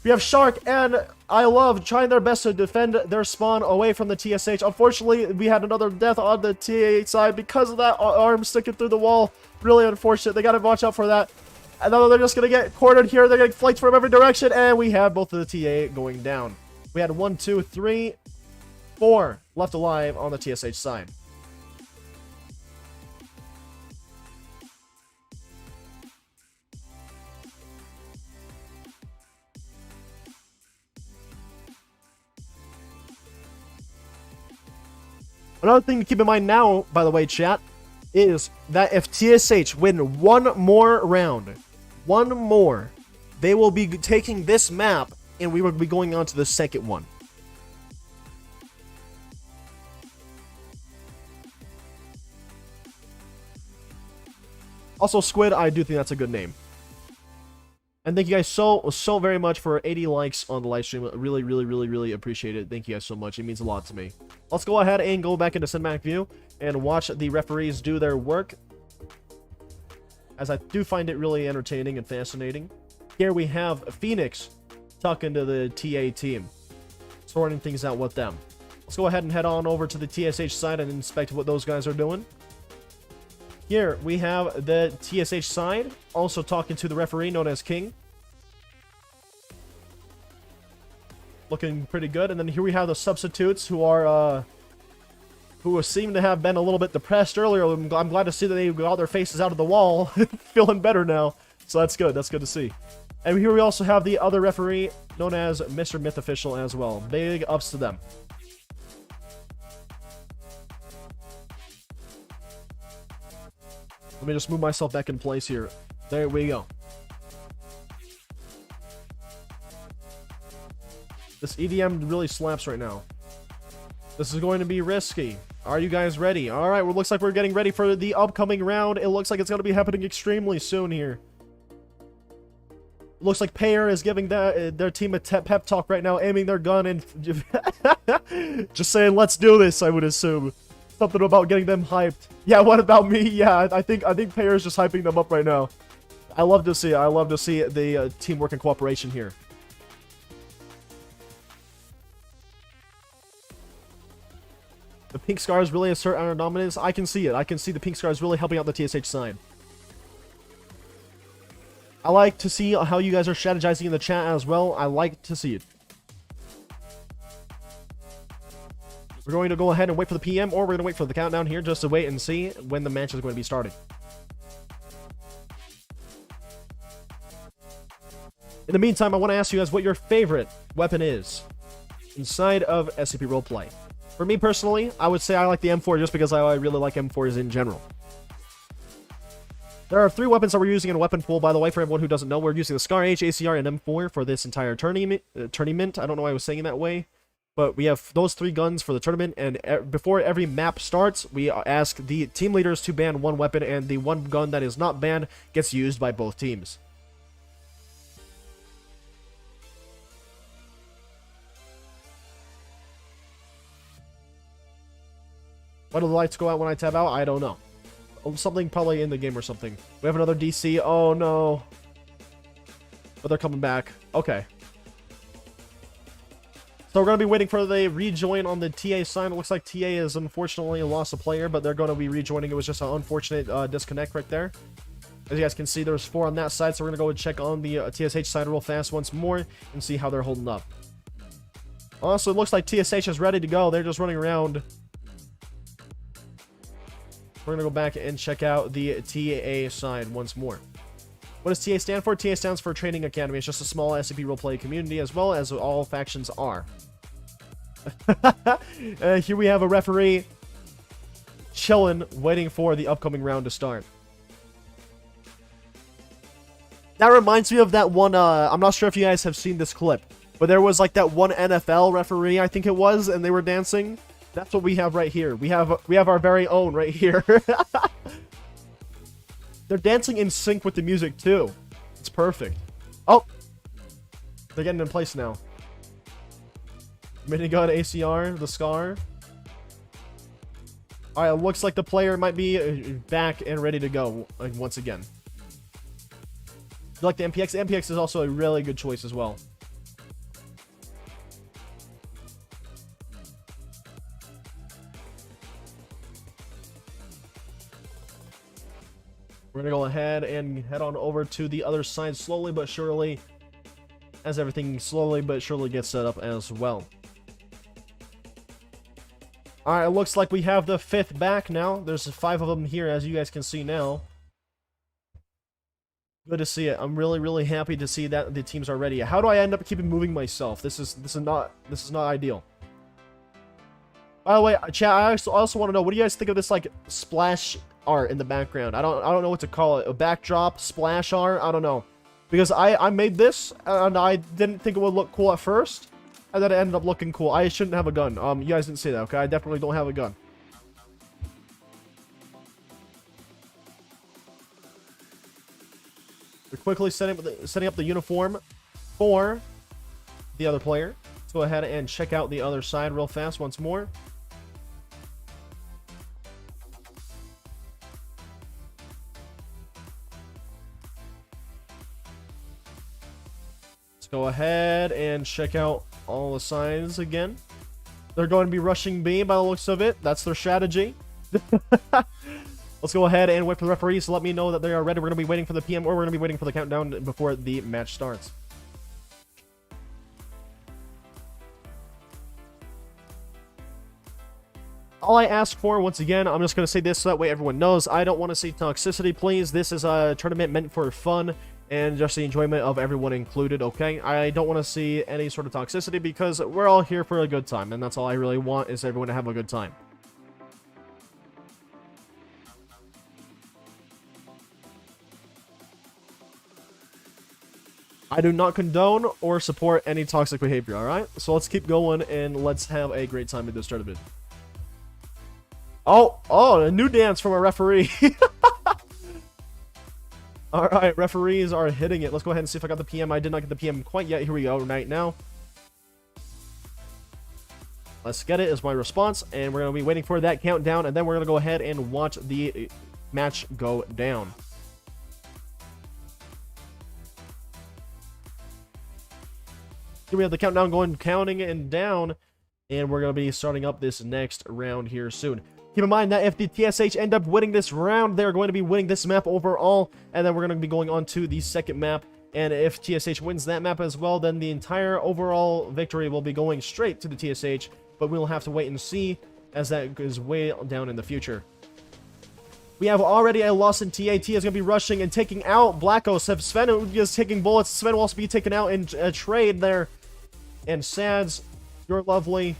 We have Shark and I Love trying their best to defend their spawn away from the TSH. Unfortunately, we had another death on the TA side because of that arm sticking through the wall. Really unfortunate. They got to watch out for that. And then they're just going to get cornered here. They're getting flanked from every direction. And we have both of the TA going down. We had 1, 2, 3, 4 left alive on the TSH side. Another thing to keep in mind now, by the way, chat, is that if TSH win 1 more round, 1 more, they will be taking this map and we will be going on to the second one. Also, Squid, I do think that's a good name. And thank you guys so very much for 80 likes on the live stream. Really appreciate it. Thank you guys so much. It means a lot to me. Let's go ahead and go back into cinematic view and watch the referees do their work, as I do find it really entertaining and fascinating. Here we have Phoenix talking to the TA team, sorting things out with them. Let's go ahead and head on over to the TSH side and inspect what those guys are doing. Here we have the TSH side also talking to the referee known as King. Looking pretty good. And then here we have the substitutes who seem to have been a little bit depressed earlier. I'm glad to see that they got their faces out of the wall, feeling better now. So that's good. That's good to see. And here we also have the other referee known as Mr. Myth Official as well. Big ups to them. Let me just move myself back in place here. There we go. This EDM really slaps right now. This is going to be risky. Are you guys ready? All right, well, looks like we're getting ready for the upcoming round. It looks like it's going to be happening extremely soon here. Looks like Payer is giving their team a pep talk right now, aiming their gun and just saying, let's do this, I would assume. Something about getting them hyped. Yeah, what about me? Yeah, I think Payer is just hyping them up right now. I love to see it. I love to see the teamwork and cooperation here. The pink scars really assert our dominance. I can see it. I can see the pink scars really helping out the TSH side. I like to see how you guys are strategizing in the chat as well. I like to see it. We're going to go ahead and wait for the PM, or we're going to wait for the countdown here just to wait and see when the match is going to be starting. In the meantime, I want to ask you guys what your favorite weapon is inside of SCP Roleplay. For me personally, I would say I like the M4 just because I really like M4s in general. There are 3 weapons that we're using in a weapon pool, by the way, for everyone who doesn't know. We're using the SCR, ACR, and M4 for this entire tournament. I don't know why I was saying it that way. But we have those 3 guns for the tournament, and before every map starts, we ask the team leaders to ban 1 weapon, and the 1 gun that is not banned gets used by both teams. Why do the lights go out when I tab out? I don't know. Something probably in the game or something. We have another DC. Oh, no. But they're coming back. Okay. So we're going to be waiting for the rejoin on the TA sign. It looks like TA has unfortunately lost a player, but they're going to be rejoining. It was just an unfortunate disconnect right there. As you guys can see, there's 4 on that side, so we're going to go and check on the TSH side real fast once more and see how they're holding up. Also, it looks like TSH is ready to go. They're just running around. We're going to go back and check out the TA side once more. What does TA stand for? TA stands for Training Academy. It's just a small SCP roleplay community, as well as all factions are. Here we have a referee chilling, waiting for the upcoming round to start. That reminds me of that one, I'm not sure if you guys have seen this clip, but there was like that one NFL referee, I think it was, and they were dancing. That's what we have right here. We have our very own right here. They're dancing in sync with the music too. It's perfect. Oh, they're getting in place now. Minigun, ACR, the SCAR. All right, it looks like the player might be back and ready to go once again. You like the MPX? The MPX is also a really good choice as well. We're going to go ahead and head on over to the other side slowly but surely, as everything slowly but surely gets set up as well. Alright, it looks like we have the 5th back now. There's 5 of them here, as you guys can see now. Good to see it. I'm really, really happy to see that the teams are ready. How do I end up keeping moving myself? This is not ideal. By the way, chat, I also want to know, what do you guys think of this like splash art in the background? I don't know what to call it. A backdrop, splash art, I don't know. Because I made this and I didn't think it would look cool at first, and then it ended up looking cool. I shouldn't have a gun. You guys didn't see that, okay? I definitely don't have a gun. We're quickly setting up the uniform for the other player. Let's go ahead and check out the other side real fast once more. Go ahead and check out all the signs again. They're going to be rushing B by the looks of it. That's their strategy. Let's go ahead and wait for the referees to let me know that they are ready. We're going to be waiting for the PM, or we're going to be waiting for the countdown before the match starts. All I ask for, once again, I'm just going to say this so that way everyone knows, I don't want to see toxicity, please. This is a tournament meant for fun and just the enjoyment of everyone included, okay? I don't want to see any sort of toxicity because we're all here for a good time, and that's all I really want, is everyone to have a good time. I do not condone or support any toxic behavior, alright? So let's keep going and let's have a great time at this tournament. Oh, a new dance from a referee. Alright, referees are hitting it. Let's go ahead and see if I got the PM. I did not get the PM quite yet. Here we go, right now. Let's get it is my response, and we're going to be waiting for that countdown, and then we're going to go ahead and watch the match go down. Here we have the countdown counting and down, and we're going to be starting up this next round here soon. Keep in mind that if the TSH end up winning this round, they're going to be winning this map overall, and then we're going to be going on to the second map. And if TSH wins that map as well, then the entire overall victory will be going straight to the TSH, but we'll have to wait and see, as that is way down in the future. We have already a loss in TA. Tia is going to be rushing and taking out Blackos. If Sven is taking bullets, Sven will also be taken out in a trade there. And Sads, Your Lovely,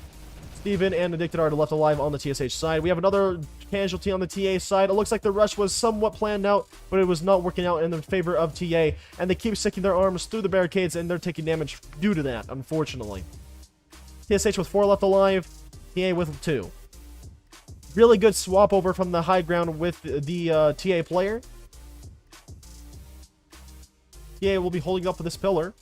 Steven, and Addicted are left alive on the TSH side. We have another casualty on the TA side. It looks like the rush was somewhat planned out, but it was not working out in the favor of TA, and they keep sticking their arms through the barricades, and they're taking damage due to that, unfortunately. TSH with 4 left alive, TA with 2. Really good swap over from the high ground with the TA player. TA will be holding up for this pillar.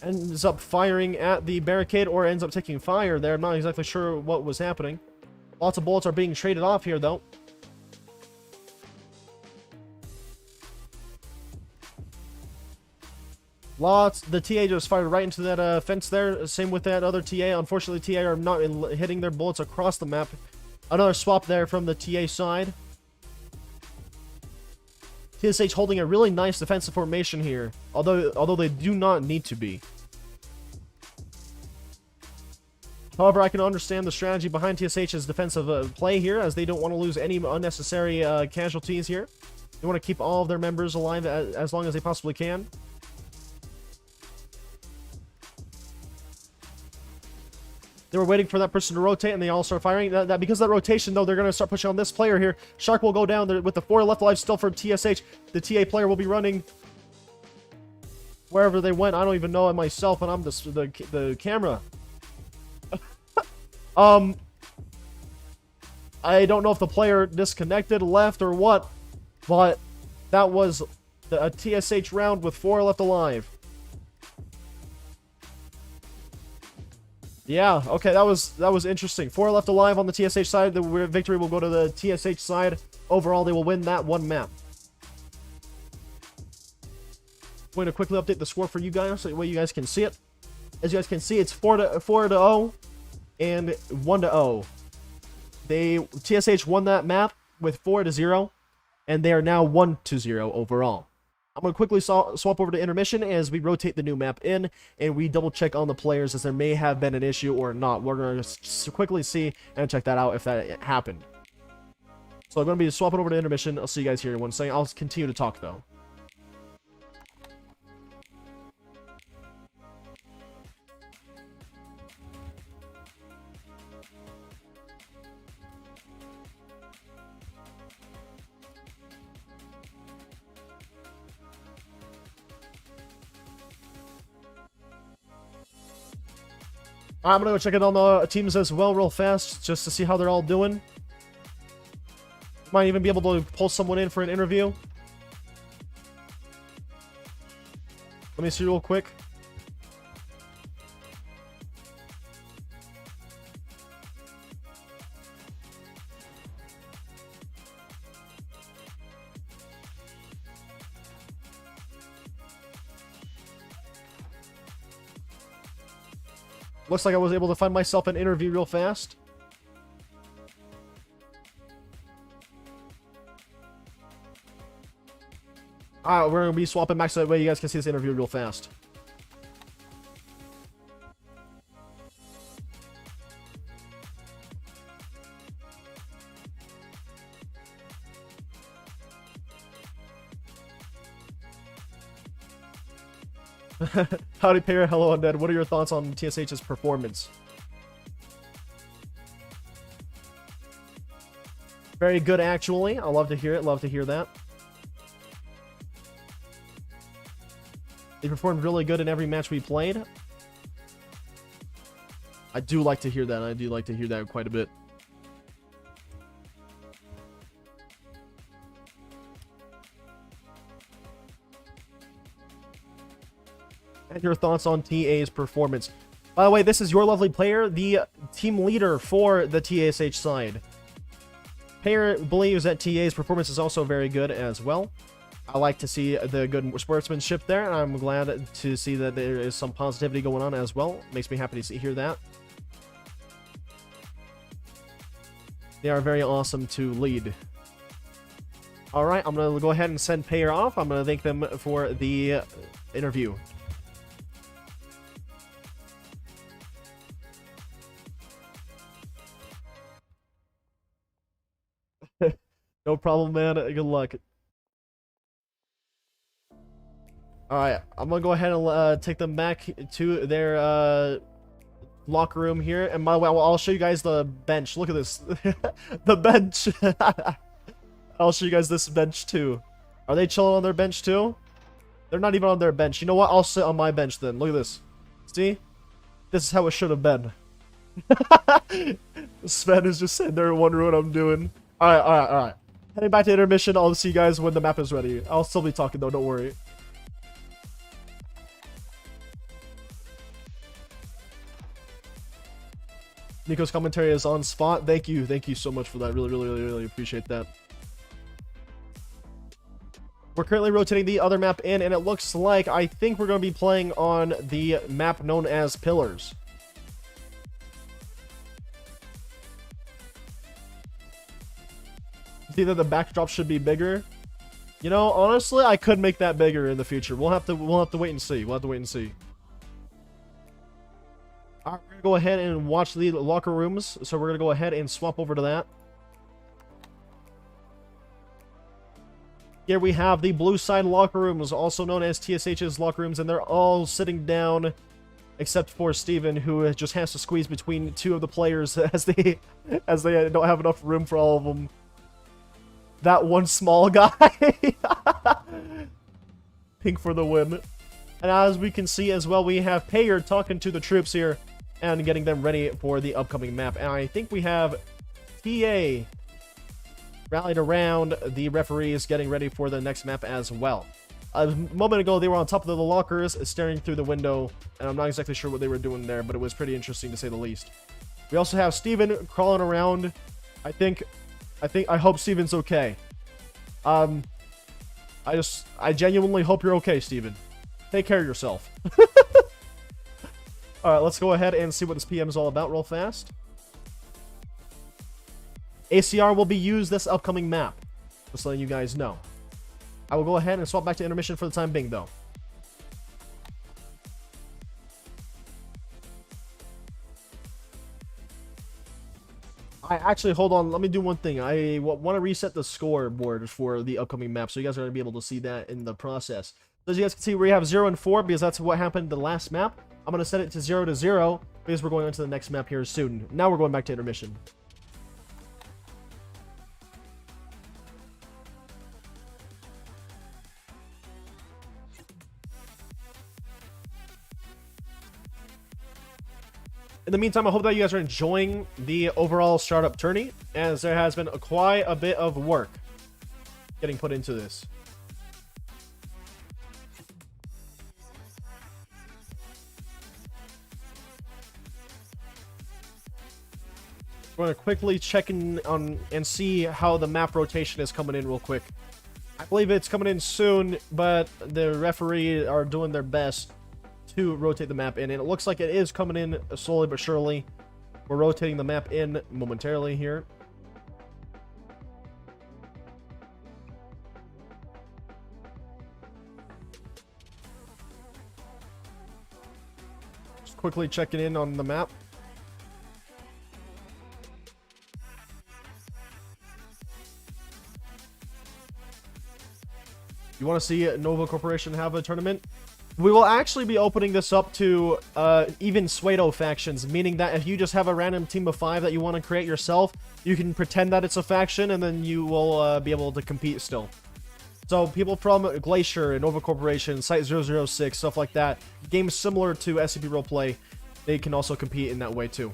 Ends up firing at the barricade, or ends up taking fire there. I'm not exactly sure what was happening. Lots of bullets are being traded off here, though. The TA just fired right into that fence there. Same with that other TA. Unfortunately, TA are not hitting their bullets across the map. Another swap there from the TA side. TSH holding a really nice defensive formation here, although they do not need to be. However, I can understand the strategy behind TSH's defensive play here, as they don't want to lose any unnecessary casualties here. They want to keep all of their members alive as long as they possibly can. They were waiting for that person to rotate, and they all start firing. Because of that rotation, though, they're going to start pushing on this player here. Shark will go down there with the 4 left alive still for TSH. The TA player will be running wherever they went. I don't even know it myself, and I'm the camera. I don't know if the player disconnected, left, or what, but that was a TSH round with 4 left alive. Yeah, okay, that was interesting. 4 left alive on the TSH side. The victory will go to the TSH side. Overall, they will win that one map. I'm going to quickly update the score for you guys so that way you guys can see it. As you guys can see, it's 4-0 and 1-0. TSH won that map with 4-0, and they are now 1-0 overall. I'm going to quickly swap over to Intermission as we rotate the new map in, and we double check on the players as there may have been an issue or not. We're going to quickly see and check that out if that happened. So I'm going to be swapping over to Intermission. I'll see you guys here in one second. I'll continue to talk, though. I'm gonna go check it on the teams as well real fast, just to see how they're all doing. Might even be able to pull someone in for an interview. Let me see real quick. Looks like I was able to find myself an interview real fast. Alright, we're going to be swapping back so that way you guys can see this interview real fast. Howdy, Pair. Hello, Undead. What are your thoughts on TSH's performance? Very good, actually. I love to hear it. Love to hear that. They performed really good in every match we played. I do like to hear that. I do like to hear that quite a bit. And your thoughts on TA's performance. By the way, this is your lovely player, the team leader for the TSH side. Player believes that TA's performance is also very good as well. I like to see the good sportsmanship there, and I'm glad to see that there is some positivity going on as well. Makes me happy to hear that. They are very awesome to lead. Alright, I'm going to go ahead and send Payer off. I'm going to thank them for the interview. No problem, man. Good luck. Alright, I'm gonna go ahead and take them back to their locker room here. And by the way, I'll show you guys the bench. Look at this. The bench. I'll show you guys this bench too. Are they chilling on their bench too? They're not even on their bench. You know what? I'll sit on my bench then. Look at this. See? This is how it should have been. Sven is just sitting there wondering what I'm doing. Alright. Heading back to intermission. I'll see you guys when the map is ready. I'll still be talking though, don't worry. Nico's commentary is on spot. Thank you so much for that. Really appreciate that. We're currently rotating the other map in, and it looks like I think we're going to be playing on the map known as Pillars. See that the backdrop should be bigger. You know, honestly, I could make that bigger in the future. We'll have to wait and see. We'll have to wait and see. Alright, we're gonna go ahead and watch the locker rooms. So we're gonna go ahead and swap over to that. Here we have the blue side locker rooms, also known as TSH's locker rooms, and they're all sitting down, except for Steven, who just has to squeeze between two of the players as they don't have enough room for all of them. That one small guy. Pink for the win. And as we can see as well, we have Payer talking to the troops here and getting them ready for the upcoming map. And I think we have TA rallied around the referees getting ready for the next map as well. A moment ago, they were on top of the lockers, staring through the window, and I'm not exactly sure what they were doing there, but it was pretty interesting to say the least. We also have Steven crawling around. I hope Steven's okay. I genuinely hope you're okay, Steven. Take care of yourself. Alright, let's go ahead and see what this PM is all about real fast. SCR will be used this upcoming map. Just letting you guys know. I will go ahead and swap back to intermission for the time being, though. Actually, hold on. Let me do one thing. I want to reset the scoreboard for the upcoming map, so you guys are going to be able to see that in the process. So as you guys can see, we have 0 and 4, because that's what happened the last map. I'm going to set it to 0 to 0, because we're going on to the next map here soon. Now we're going back to intermission. In the meantime, I hope that you guys are enjoying the overall startup tourney, as there has been quite a bit of work getting put into this. We're going to quickly check in on and see how the map rotation is coming in real quick. I believe it's coming in soon, but the referee are doing their best to rotate the map in, and it looks like it is coming in slowly but surely. We're rotating the map in momentarily here. Just quickly checking in on the map. You want to see Nova Corporation have a tournament? We will actually be opening this up to even Suedo factions, meaning that if you just have a random team of 5 that you want to create yourself, you can pretend that it's a faction, and then you will be able to compete still. So people from Glacier, Nova Corporation, Site 006, stuff like that, games similar to SCP Roleplay, they can also compete in that way too.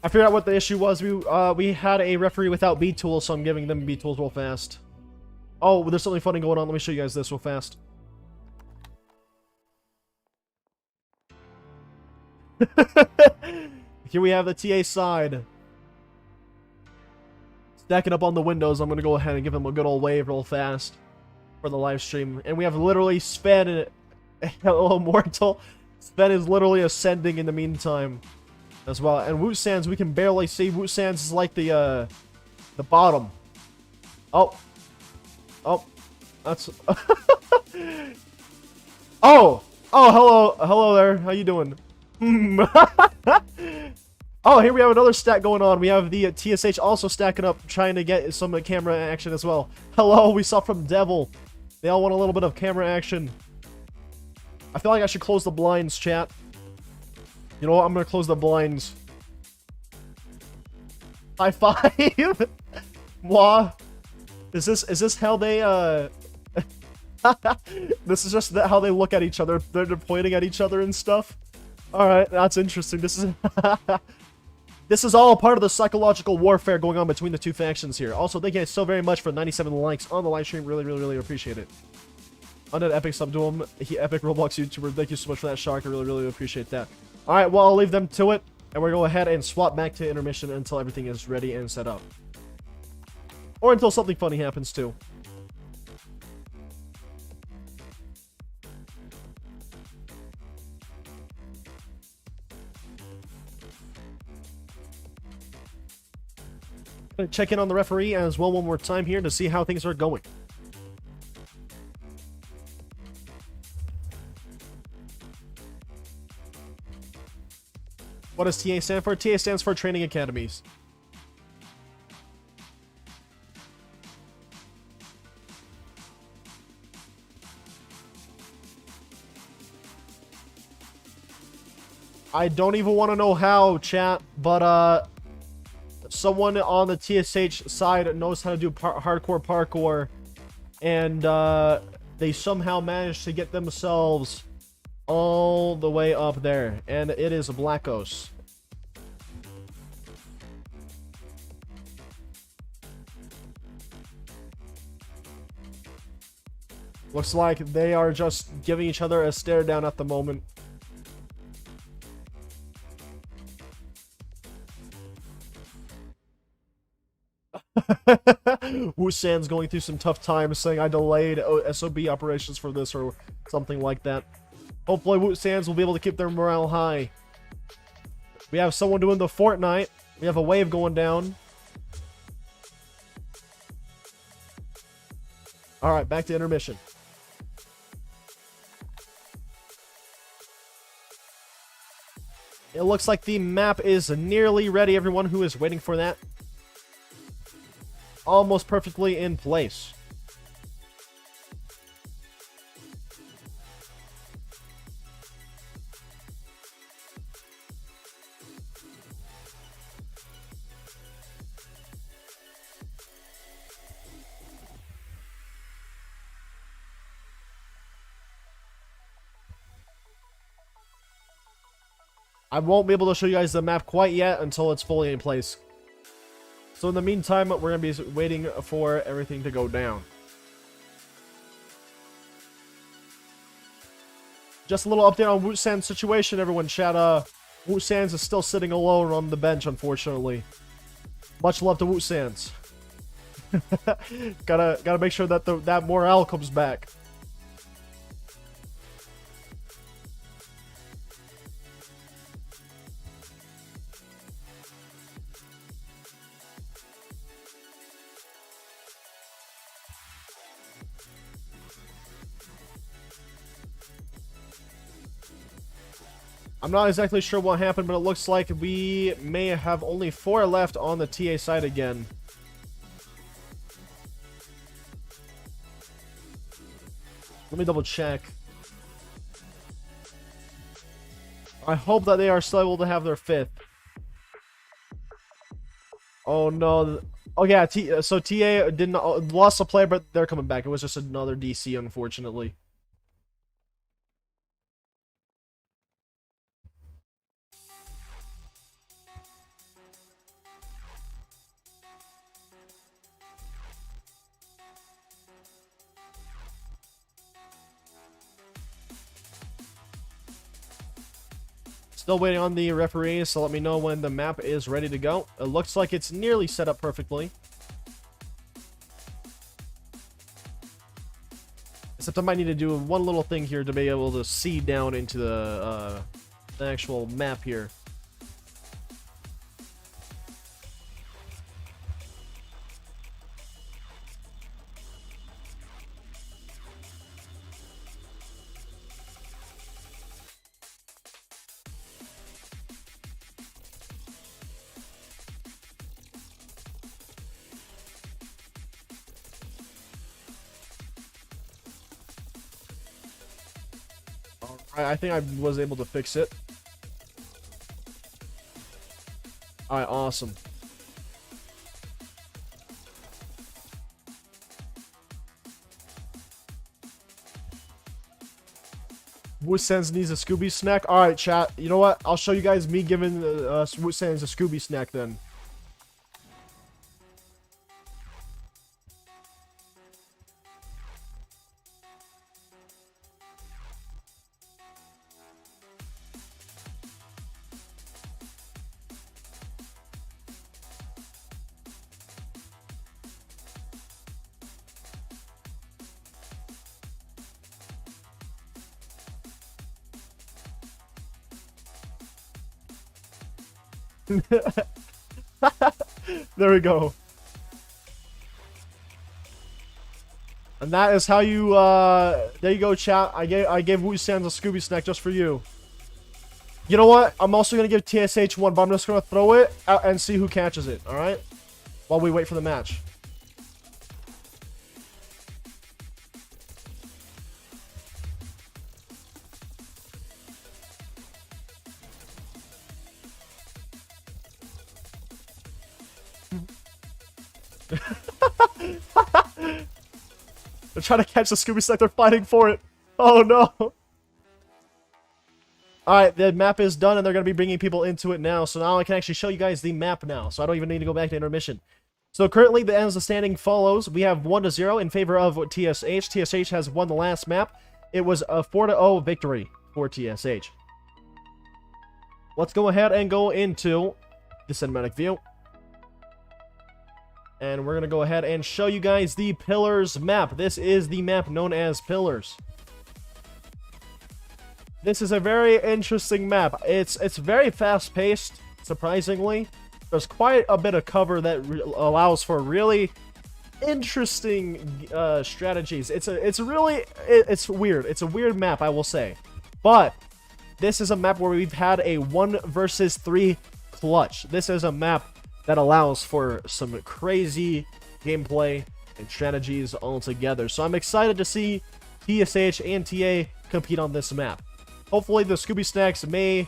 I figured out what the issue was. We had a referee without B tools, so I'm giving them B tools real fast. Oh, there's something funny going on. Let me show you guys this real fast. Here we have the TA side. Stacking up on the windows. I'm going to go ahead and give them a good old wave real fast for the live stream. And we have literally Sven and Hello Mortal. Sven is literally ascending in the meantime as well. And Woot Sands, we can barely see. Woot Sands is like the bottom. Oh, that's Oh! Oh, hello. Hello there. How you doing? Oh, here we have another stack going on. We have the TSH also stacking up, trying to get some camera action as well. Hello, we saw from Devil. They all want a little bit of camera action. I feel like I should close the blinds, chat. You know what? I'm gonna close the blinds. High five. Mwah. Is this how they this is just how they look at each other. They're pointing at each other and stuff. All right, that's interesting. This is this is all part of the psychological warfare going on between the two factions here. Also, thank you guys so very much for 97 likes on the live stream. Really appreciate it. Undead Epic sub to him. He Epic Roblox YouTuber. Thank you so much for that, Shark. I really appreciate that. All right, well, I'll leave them to it, and we're going to go ahead and swap back to intermission until everything is ready and set up. Or until something funny happens, too. Gonna check in on the referee as well one more time here to see how things are going. What does TA stand for? TA stands for Training Academies. I don't even want to know how, chat, but someone on the TSH side knows how to do hardcore parkour, and they somehow managed to get themselves all the way up there, and it is Blackos. Looks like they are just giving each other a stare down at the moment. Wusan's going through some tough times, saying I delayed SOB operations for this or something like that. Hopefully Wusan's will be able to keep their morale high. We have someone doing the Fortnite. We have a wave going down. Alright, back to intermission. It looks like the map is nearly ready, everyone who is waiting for that. Almost perfectly in place. I won't be able to show you guys the map quite yet until it's fully in place. So in the meantime, we're going to be waiting for everything to go down. Just a little update on Wusan's situation, everyone. Chat, Wusan's is still sitting alone on the bench, unfortunately. Much love to Wusan's. gotta make sure that that morale comes back. I'm not exactly sure what happened, but it looks like we may have only 4 left on the TA side again. Let me double check. I hope that they are still able to have their 5th. Oh no. Oh yeah, so TA didn't lost a player, but they're coming back. It was just another DC, unfortunately. Still waiting on the referees, so let me know when the map is ready to go. It looks like it's nearly set up perfectly. Except I might need to do one little thing here to be able to see down into the actual map here. I think I was able to fix it. Alright, awesome. Woosens needs a Scooby snack. Alright, chat. You know what? I'll show you guys me giving Woosens a Scooby snack then. There we go. And that is how you, there you go, chat. I gave Woosens a Scooby snack just for you. You know what? I'm also going to give TSH one, but I'm just going to throw it out and see who catches it, alright? While we wait for the match. They're trying to catch the Scooby snack. They're fighting for it. Oh no. Alright, the map is done and they're going to be bringing people into it now. So now I can actually show you guys the map now. So I don't even need to go back to intermission. So currently, as the standing follows, we have 1-0 in favor of TSH. TSH has won the last map. It was a 4-0 victory for TSH. Let's go ahead and go into the cinematic view. And we're going to go ahead and show you guys the Pillars map. This is the map known as Pillars. This is a very interesting map. It's very fast-paced, surprisingly. There's quite a bit of cover that allows for really interesting strategies. It's weird. It's a weird map, I will say. But this is a map where we've had a 1 versus 3 clutch. This is a map that allows for some crazy gameplay and strategies all together. So I'm excited to see TSH and TA compete on this map. Hopefully the Scooby Snacks may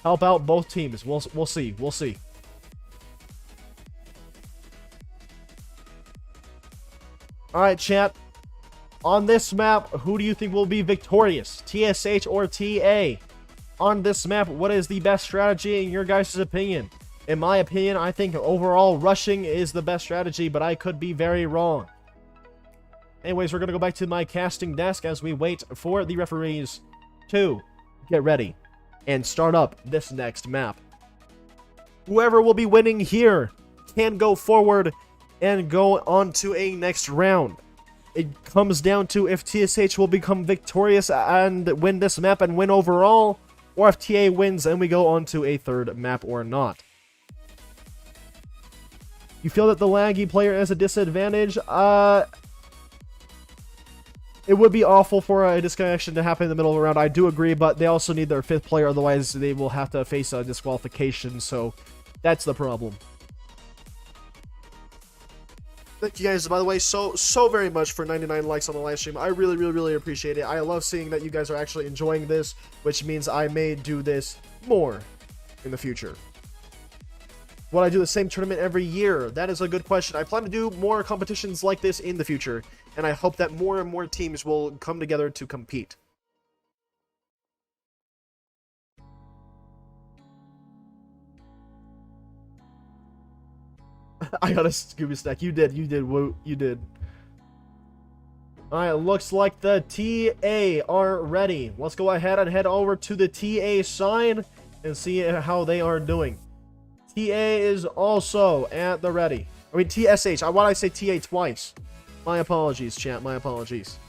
help out both teams. We'll see. We'll see. Alright, chat. On this map, who do you think will be victorious? TSH or TA? On this map, what is the best strategy in your guys' opinion? In my opinion, I think overall rushing is the best strategy, but I could be very wrong. Anyways, we're going to go back to my casting desk as we wait for the referees to get ready and start up this next map. Whoever will be winning here can go forward and go on to a next round. It comes down to if TSH will become victorious and win this map and win overall, or if TA wins and we go on to a third map or not. You feel that the laggy player is a disadvantage? It would be awful for a disconnection to happen in the middle of a round. I do agree, but they also need their 5th player, otherwise they will have to face a disqualification, so that's the problem. Thank you guys, by the way, so very much for 99 likes on the live stream. I really appreciate it. I love seeing that you guys are actually enjoying this, which means I may do this more in the future. Will I do the same tournament every year? That is a good question. I plan to do more competitions like this in the future, and I hope that more and more teams will come together to compete. I got a Scooby Snack. You did. Alright, looks like the TA are ready. Let's go ahead and head over to the TA sign and see how they are doing. TA is also at the ready. I mean, TSH. Why did I say TA twice? My apologies, chat. My apologies.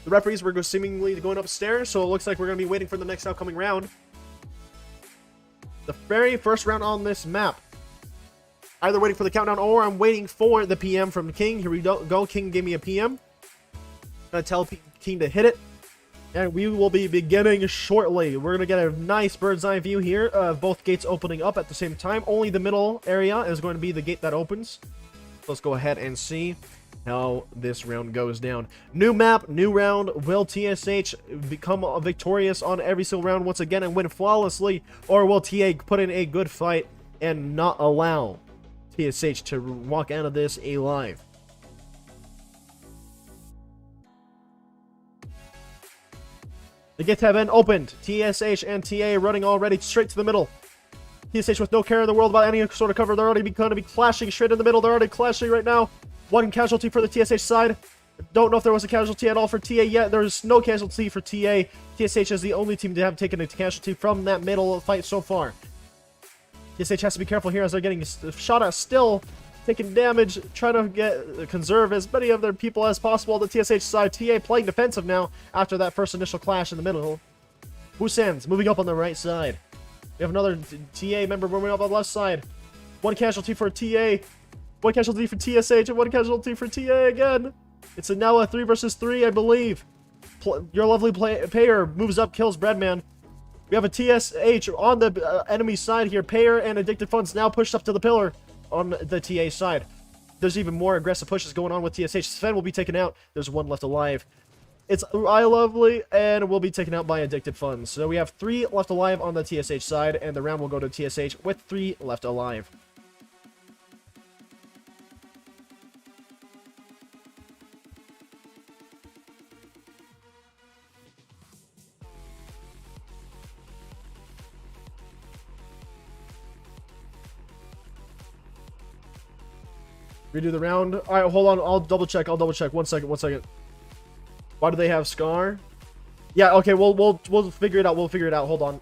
The referees were seemingly going upstairs, so it looks like we're going to be waiting for the next outcoming round. The very first round on this map. Either waiting for the countdown or I'm waiting for the PM from King. Here we go. King gave me a PM. I'm going to tell King to hit it. And we will be beginning shortly. We're going to get a nice bird's eye view here of both gates opening up at the same time. Only the middle area is going to be the gate that opens. So let's go ahead and see how this round goes down. New map, new round. Will TSH become victorious on every single round once again and win flawlessly, or will TA put in a good fight and not allow TSH to walk out of this alive? The gate tab end opened. TSH and TA running already straight to the middle. TSH with no care in the world about any sort of cover. They're already going to be clashing straight in the middle. They're already clashing right now. One casualty for the TSH side. Don't know if there was a casualty at all for TA yet. There's no casualty for TA. TSH is the only team to have taken a casualty from that middle fight so far. TSH has to be careful here as they're getting shot at still. Taking damage, trying to conserve as many of their people as possible. The TSH side, TA playing defensive now after that first initial clash in the middle. Busans moving up on the right side. We have another TA member moving up on the left side. One casualty for TA. One casualty for TSH and one casualty for TA again. It's now a 3 versus 3, I believe. Your lovely Payer moves up, kills Breadman. We have a TSH on the enemy side here. Payer and Addicted Funds now pushed up to the pillar on the TA side. There's even more aggressive pushes going on with TSH. Sven will be taken out. There's one left alive. It's I Lovely and will be taken out by Addicted Funds. So we have 3 left alive on the TSH side, and the round will go to TSH with 3 left alive. Redo the round. All right, hold on. I'll double check. 1 second. Why do they have Scar? Yeah, okay. We'll figure it out. Hold on.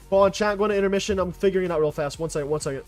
Hold on, chat. Going to intermission. I'm figuring it out real fast. 1 second.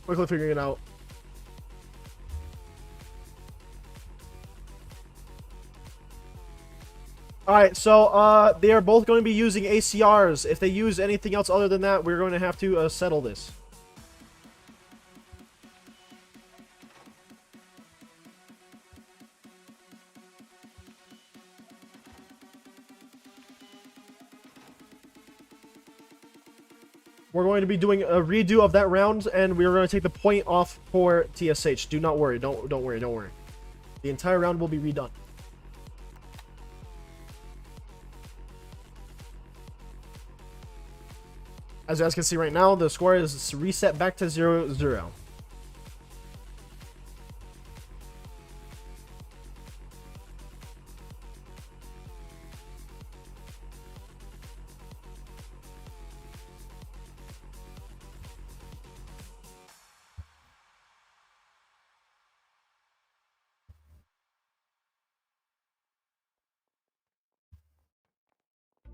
Quickly figuring it out. Alright, so they are both going to be using ACRs. If they use anything else other than that, we're going to have to settle this. We're going to be doing a redo of that round, and we're going to take the point off for TSH. Do not worry. Don't worry. The entire round will be redone. As you guys can see right now, the score is reset back to 0-0.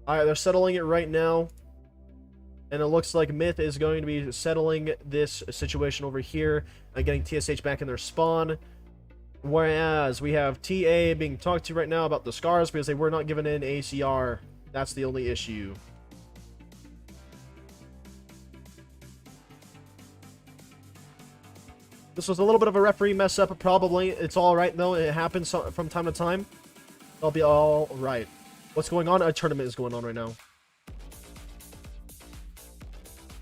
Alright, they're settling it right now. And it looks like Myth is going to be settling this situation over here and getting TSH back in their spawn. Whereas we have TA being talked to right now about the scars because they were not given an ACR. That's the only issue. This was a little bit of a referee mess up, probably. It's alright though, it happens from time to time. It'll be alright. What's going on? A tournament is going on right now.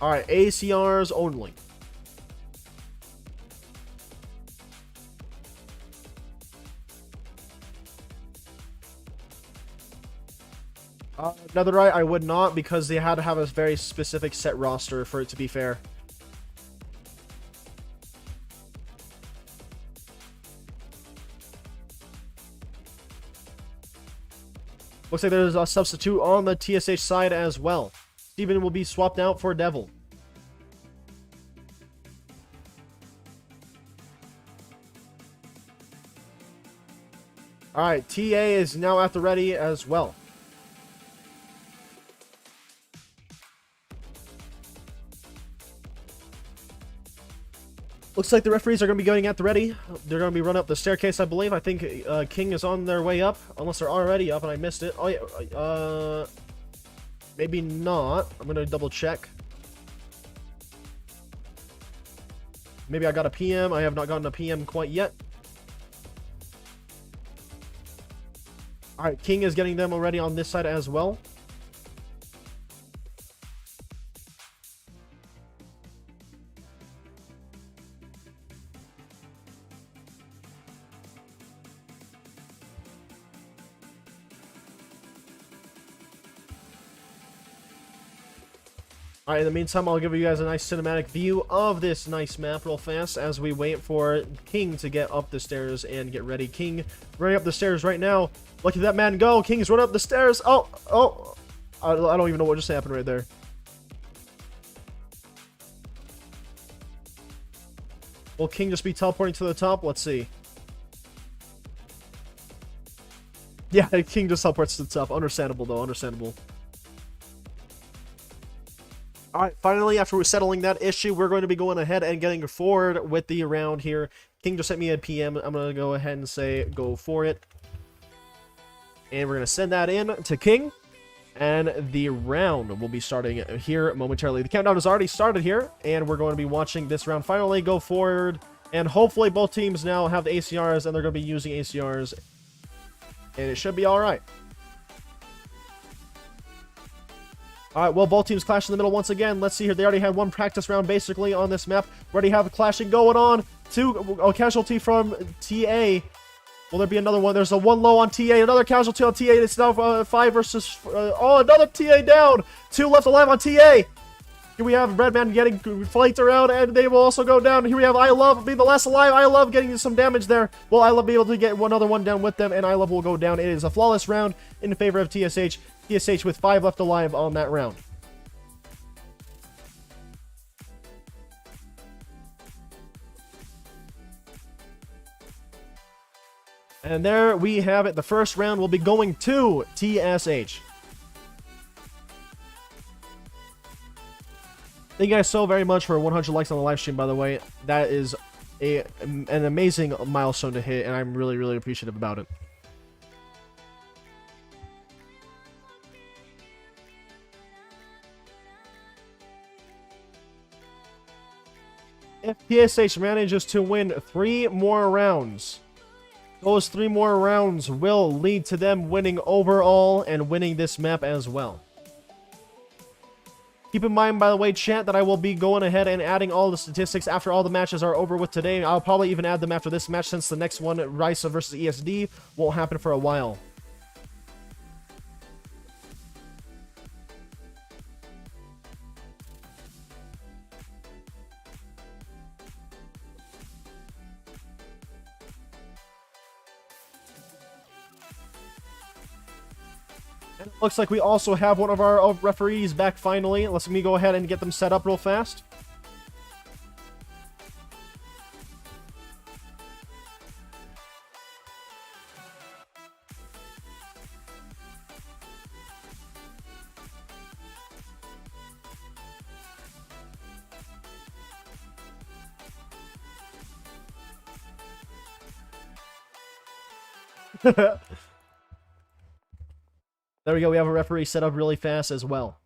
Alright, ACRs only. Netherite, I would not, because they had to have a very specific set roster for it to be fair. Looks like there's a substitute on the TSH side as well. Steven will be swapped out for Devil. Alright, TA is now at the ready as well. Looks like the referees are going to be going at the ready. They're going to be running up the staircase, I believe. I think King is on their way up, unless they're already up and I missed it. Oh, yeah. Maybe not. I'm going to double check. Maybe I got a PM. I have not gotten a PM quite yet. Alright, King is getting them already on this side as well. Alright, in the meantime, I'll give you guys a nice cinematic view of this nice map real fast as we wait for King to get up the stairs and get ready. King running up the stairs right now. Look at that man go. King's running up the stairs. Oh. I don't even know what just happened right there. Will King just be teleporting to the top? Let's see. Yeah, King just teleports to the top. Understandable, though. Understandable. Alright, finally, after we're settling that issue, we're going to be going ahead and getting forward with the round here. King just sent me a PM. I'm going to go ahead and say go for it. And we're going to send that in to King. And the round will be starting here momentarily. The countdown has already started here, and we're going to be watching this round finally go forward. And hopefully both teams now have the ACRs, and they're going to be using ACRs. And it should be alright. Alright, well, both teams clash in the middle once again. Let's see here. They already had one practice round, basically, on this map. We already have a clashing going on. A casualty from TA. Will there be another one? There's a one low on TA. Another casualty on TA. It's now 5 versus... oh, another TA down. 2 left alive on TA. Here we have Redman getting flanked around, and they will also go down. Here we have I Love being the last alive. I Love getting some damage there. Will I Love be able to get another one down with them, and I Love will go down. It is a flawless round in favor of TSH. TSH with 5 left alive on that round. And there we have it. The first round will be going to TSH. Thank you guys so very much for 100 likes on the live stream, by the way. That is an amazing milestone to hit, and I'm really, really appreciative about it. If TSH manages to win 3 more rounds, those 3 more rounds will lead to them winning overall and winning this map as well. Keep in mind, by the way, chat, that I will be going ahead and adding all the statistics after all the matches are over with today. I'll probably even add them after this match, since the next one, Risa versus ESD, won't happen for a while. And it looks like we also have one of our referees back finally. Let me go ahead and get them set up real fast. There we go. We have a referee set up really fast as well.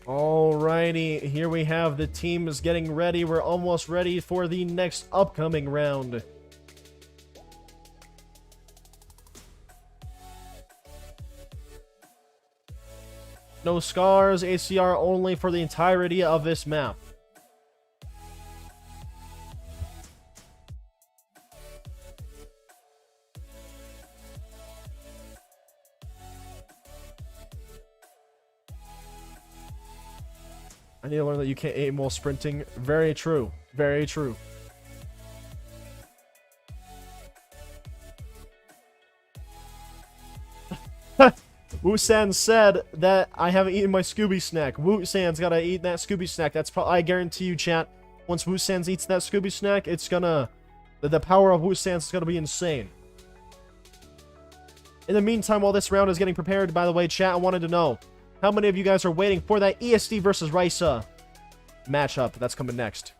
Alrighty, here we have the teams getting ready. We're almost ready for the next upcoming round. No scars, ACR only for the entirety of this map. I need to learn that you can't aim while sprinting. Very true. Very true. Woo-san said that I haven't eaten my Scooby snack. Woo-san's gotta eat that Scooby snack. That's probably, I guarantee you, chat. Once Woo-san eats that Scooby snack, it's gonna, the power of Woo-san's is gonna be insane. In the meantime, while this round is getting prepared, by the way, chat, I wanted to know how many of you guys are waiting for that ESD versus Risa matchup that's coming next.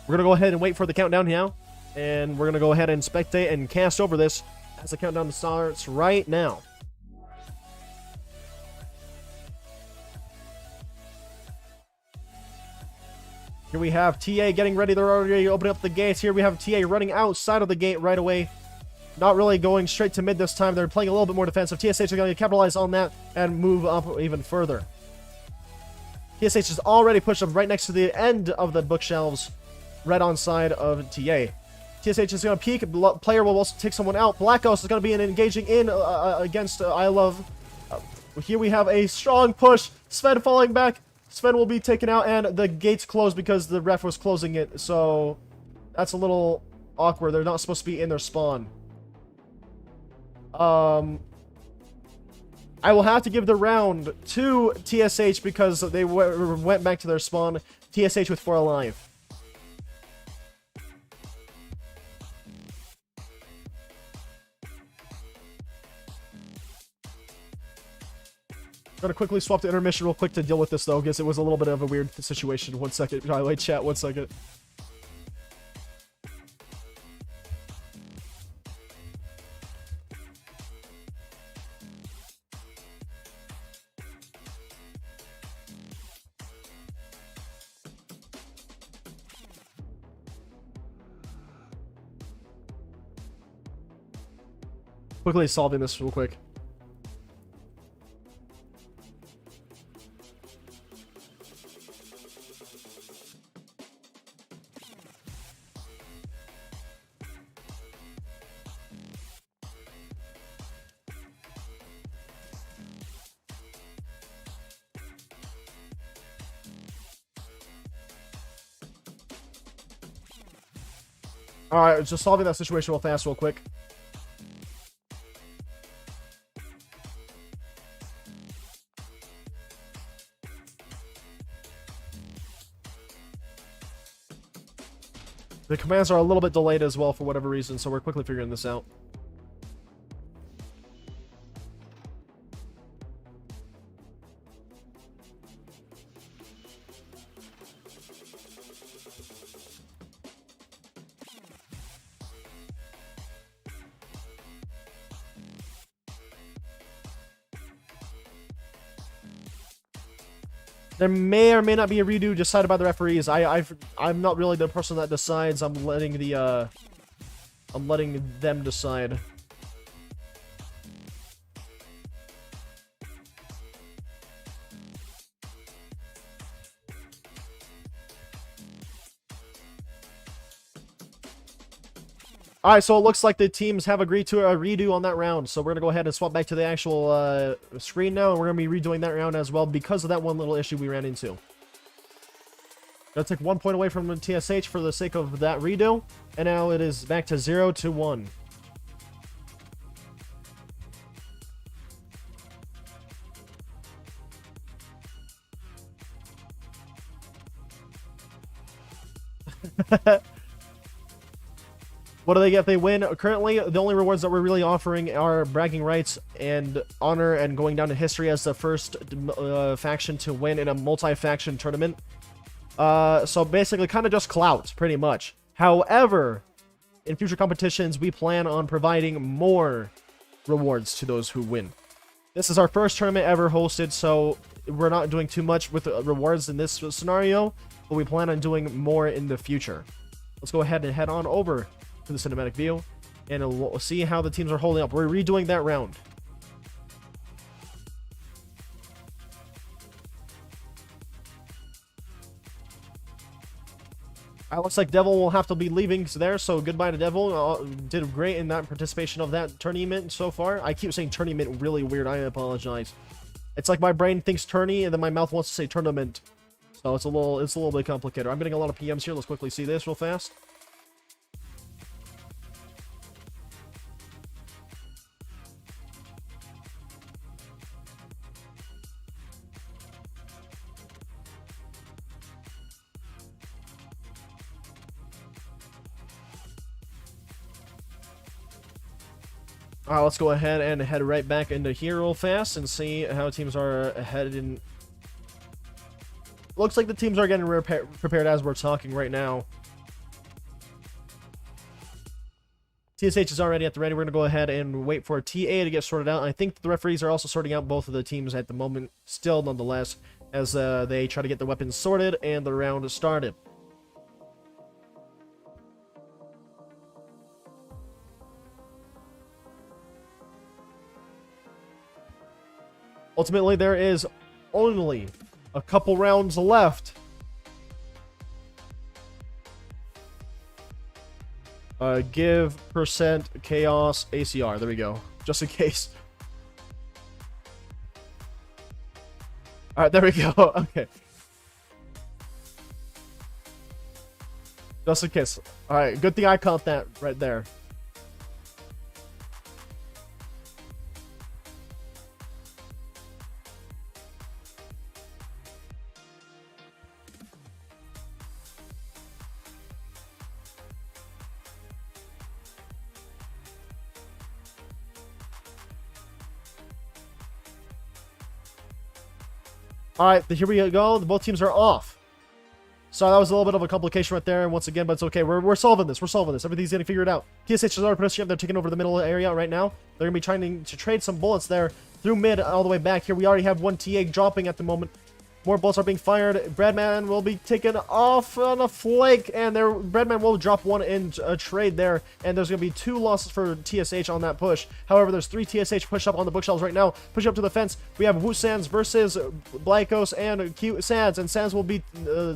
We're gonna go ahead and wait for the countdown now. And we're going to go ahead and spectate and cast over this as the countdown starts right now. Here we have TA getting ready. They're already opening up the gates. Here we have TA running outside of the gate right away. Not really going straight to mid this time. They're playing a little bit more defensive. TSH is going to capitalize on that and move up even further. TSH is already pushed up right next to the end of the bookshelves, right on side of TA. TSH is going to peek. Player will also take someone out. Black Ghost is going to be engaging in against I Love. Here we have a strong push. Sven falling back. Sven will be taken out, and the gate's closed because the ref was closing it. So that's a little awkward. They're not supposed to be in their spawn. I will have to give the round to TSH because they went back to their spawn. TSH with 4 alive. I'm gonna quickly swap to intermission real quick to deal with this, though, because it was a little bit of a weird situation. 1 second. By the way, chat, 1 second. Quickly solving this real quick. Alright, just solving that situation real fast, real quick. The commands are a little bit delayed as well for whatever reason, so we're quickly figuring this out. There may or may not be a redo decided by the referees. I'm not really the person that decides. I'm letting them decide. Alright, so it looks like the teams have agreed to a redo on that round. So we're going to go ahead and swap back to the actual screen now. And we're going to be redoing that round as well because of that one little issue we ran into. Going to take 1 point away from TSH for the sake of that redo. And now it is back to 0-1. What do they get if they win? Currently, the only rewards that we're really offering are bragging rights and honor and going down in history as the first faction to win in a multi-faction tournament. So basically, kind of just clout, pretty much. However, in future competitions, we plan on providing more rewards to those who win. This is our first tournament ever hosted, so we're not doing too much with rewards in this scenario, but we plan on doing more in the future. Let's go ahead and head on over to the cinematic view, and we'll see how the teams are holding up. We're redoing that round. Looks like Devil will have to be leaving there, so goodbye to Devil. Did great in that participation of that tournament so far. I keep saying tournament really weird. I apologize. It's like my brain thinks tourney, and then my mouth wants to say tournament. So it's a little bit complicated. I'm getting a lot of PMs here. Let's quickly see this real fast. Alright, let's go ahead and head right back into here real fast and see how teams are headed in. Looks like the teams are getting prepared as we're talking right now. TSH is already at the ready. We're going to go ahead and wait for TA to get sorted out. And I think the referees are also sorting out both of the teams at the moment, still nonetheless, as they try to get the weapons sorted and the round started. Ultimately, there is only a couple rounds left. Give percent chaos ACR. There we go. Just in case. Alright, there we go. Okay. Just in case. Alright, good thing I caught that right there. Alright, here we go. Both teams are off. So that was a little bit of a complication right there, once again, but it's okay. We're solving this. We're solving this. Everything's getting figured out. TSH is already put us here. They're taking over the middle area right now. They're going to be trying to trade some bullets there through mid all the way back here. We already have one TA dropping at the moment. More bullets are being fired. Breadman will be taken off on a flake, and there Breadman will drop one in a trade there, and there's going to be 2 losses for TSH on that push. However, there's 3 TSH push up on the bookshelves right now. Push up to the fence. We have Wu Sands versus Blackos and Q Sands, and Sands will be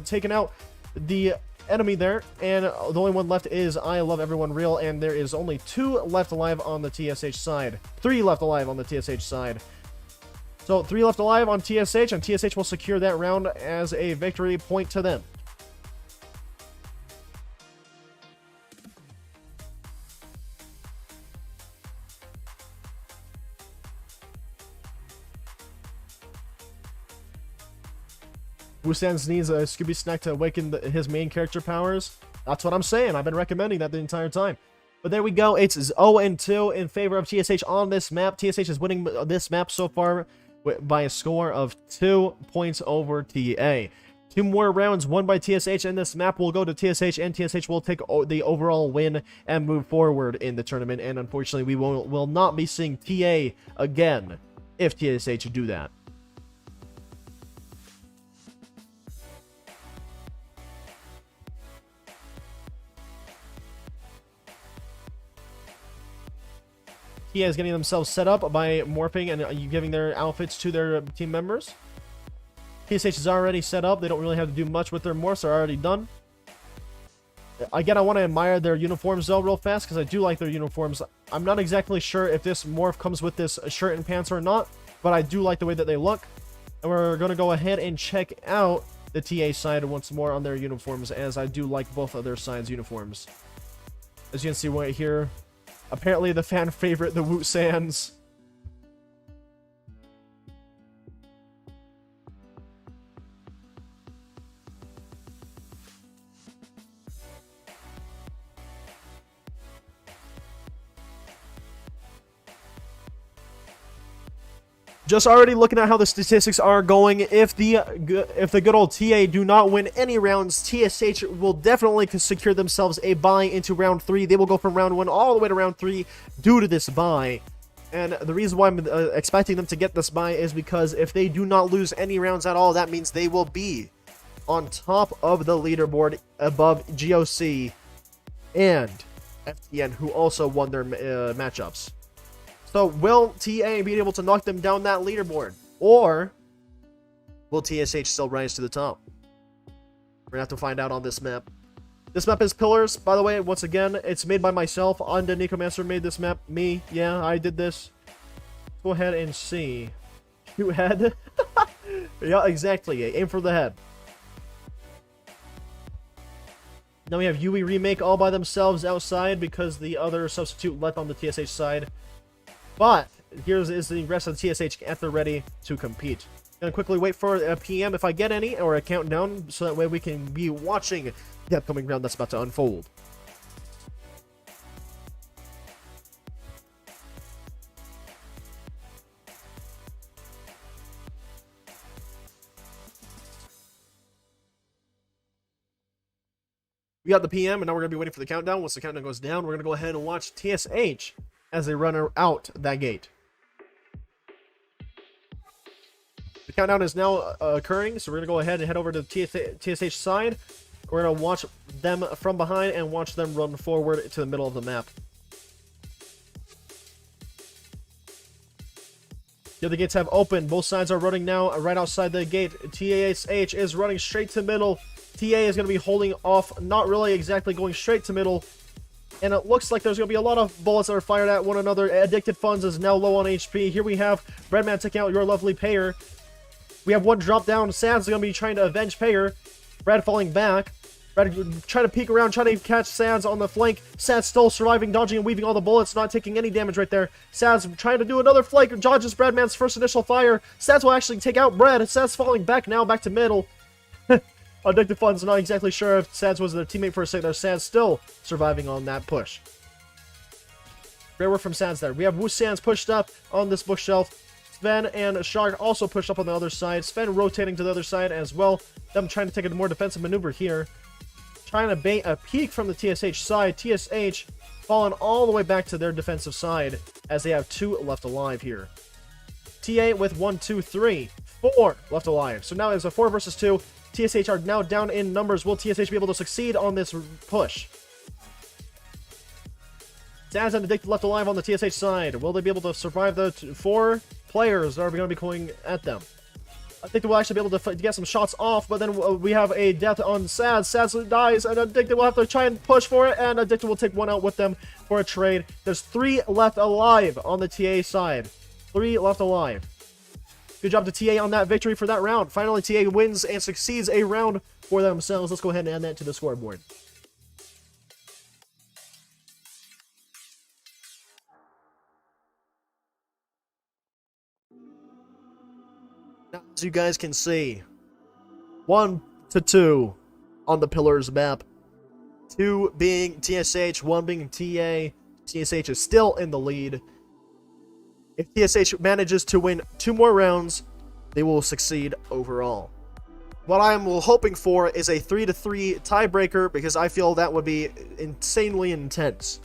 taking out the enemy there, and the only one left is I Love Everyone Real, and there is only 2 left alive on the TSH side. 3 left alive on the TSH side. So 3 left alive on TSH, and TSH will secure that round as a victory point to them. Wusands needs a Scooby Snack to awaken his main character powers. That's what I'm saying. I've been recommending that the entire time. But there we go. It's 0-2 in favor of TSH on this map. TSH is winning this map so far by a score of 2 points over TA. 2 more rounds won by TSH, and this map will go to TSH, and TSH will take the overall win and move forward in the tournament. And unfortunately, we will not be seeing TA again if TSH do that. TA is getting themselves set up by morphing and giving their outfits to their team members. TSH is already set up. They don't really have to do much with their morphs. They're already done. Again, I want to admire their uniforms though real fast because I do like their uniforms. I'm not exactly sure if this morph comes with this shirt and pants or not, but I do like the way that they look. And we're going to go ahead and check out the TA side once more on their uniforms, as I do like both of their sides' uniforms. As you can see right here, apparently the fan favorite, the Woot Sands. Just already looking at how the statistics are going. If the good old TA do not win any rounds, TSH will definitely secure themselves a bye into round 3. They will go from round 1 all the way to round 3 due to this bye. And the reason why I'm expecting them to get this bye is because if they do not lose any rounds at all, that means they will be on top of the leaderboard above GOC and FTN, who also won their matchups. So will TA be able to knock them down that leaderboard? Or will TSH still rise to the top? We're going to have to find out on this map. This map is Pillars, by the way. Once again, it's made by myself. Onda Nicomancer made this map. Me, yeah, I did this. Go ahead and see. You head? Yeah, exactly. Aim for the head. Now we have Yui Remake all by themselves outside because the other substitute left on the TSH side. But here's the rest of the TSH at the ready to compete. Gonna quickly wait for a PM if I get any, or a countdown, so that way we can be watching the upcoming round that's about to unfold. We got the PM, and now we're going to be waiting for the countdown. Once the countdown goes down, we're going to go ahead and watch TSH as they run out that gate. The countdown is now occurring, so we're going to go ahead and head over to the TSH side. We're going to watch them from behind and watch them run forward to the middle of the map. The other gates have opened. Both sides are running now right outside the gate. TSH is running straight to middle. TA is going to be holding off, not really exactly going straight to middle. And it looks like there's going to be a lot of bullets that are fired at one another. Addicted Funds is now low on HP. Here we have Breadman taking out your lovely Payer. We have one drop down. Sad's going to be trying to avenge Payer. Brad falling back. Brad trying to peek around, trying to catch Sads on the flank. Sads still surviving, dodging and weaving all the bullets, not taking any damage right there. Sads trying to do another flank, dodges Bradman's first initial fire. Sads will actually take out Brad. Sads falling back now, back to middle. Addicted Funds not exactly sure if Sads was their teammate for a second there. Sads still surviving on that push. Great work from Sads there. We have Wu Sands pushed up on this bookshelf. Sven and Shark also pushed up on the other side. Sven rotating to the other side as well. Them trying to take a more defensive maneuver here. Trying to bait a peek from the TSH side. TSH falling all the way back to their defensive side as they have 2 left alive here. TA with 1, 2, 3, 4 left alive. So now it's a 4 versus 2. TSH are now down in numbers. Will TSH be able to succeed on this push? Sads and Addicted left alive on the TSH side. Will they be able to survive the 4 players that are going to be going at them? I think we'll actually be able to get some shots off, but then we have a death on Sads. Sads dies, and Addicted will have to try and push for it, and Addicted will take one out with them for a trade. There's 3 left alive on the TA side. 3 left alive. Good job to TA on that victory for that round. Finally, TA wins and succeeds a round for themselves. Let's go ahead and add that to the scoreboard. Now, as you guys can see, 1 to 2 on the Pillars map. 2 being TSH, 1 being TA. TSH is still in the lead. If TSH manages to win 2 more rounds, they will succeed overall. What I am hoping for is a 3-3 tiebreaker, because I feel that would be insanely intense.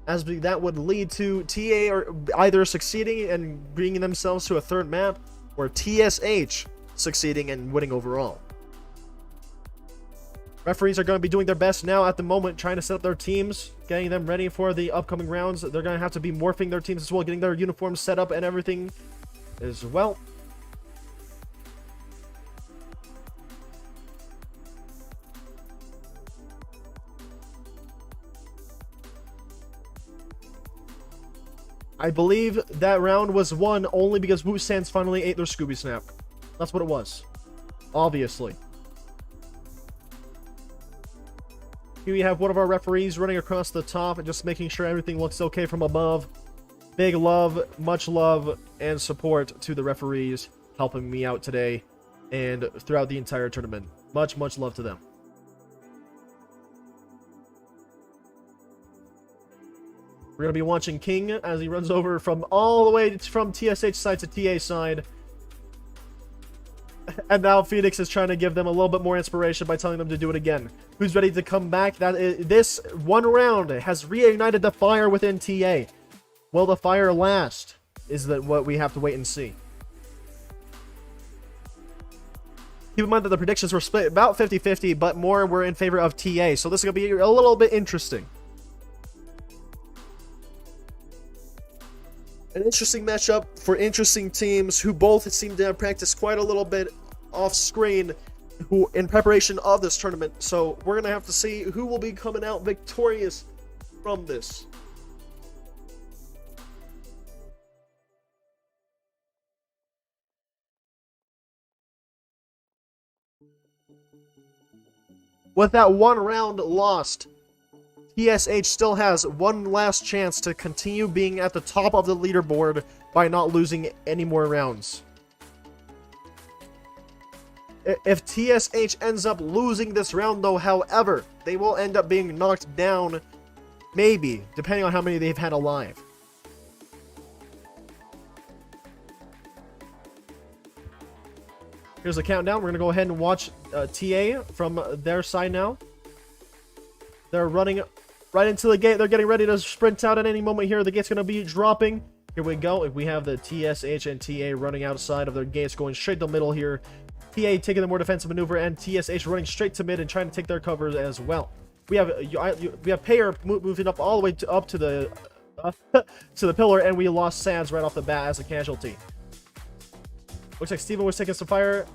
As that would lead to TA or either succeeding and bringing themselves to a 3rd map, or TSH succeeding and winning overall. Referees are going to be doing their best now at the moment, trying to set up their teams, getting them ready for the upcoming rounds. They're going to have to be morphing their teams as well, getting their uniforms set up and everything as well. I believe that round was won only because Wu Sands finally ate their Scooby Snap. That's what it was. Obviously. Here we have one of our referees running across the top and just making sure everything looks okay from above. Big love, much love, and support to the referees helping me out today and throughout the entire tournament. Much, much love to them. We're going to be watching King as he runs over from all the way from TSH side to TA side. And now Phoenix is trying to give them a little bit more inspiration by telling them to do it again. Who's ready to come back? This one round has reignited the fire within TA. Will the fire last? Is that what we have to wait and see. Keep in mind that the predictions were split about 50-50, but more were in favor of TA. So this is going to be a little bit interesting. An interesting matchup for interesting teams who both seem to have practiced quite a little bit off screen in preparation of this tournament. So we're going to have to see who will be coming out victorious from this. With that one round lost, TSH still has one last chance to continue being at the top of the leaderboard by not losing any more rounds. If TSH ends up losing this round though, however, they will end up being knocked down, maybe, depending on how many they've had alive. Here's the countdown. We're going to go ahead and watch TA from their side now. They're running right into the gate. They're getting ready to sprint out at any moment here. The gate's going to be dropping. Here we go. We have the TSH and TA running outside of their gates, going straight to the middle here. TA taking the more defensive maneuver, and TSH running straight to mid and trying to take their cover as well. We have Payer moving up all the way up to the to the pillar, and we lost Sands right off the bat as a casualty. Looks like Steven was taking some fire,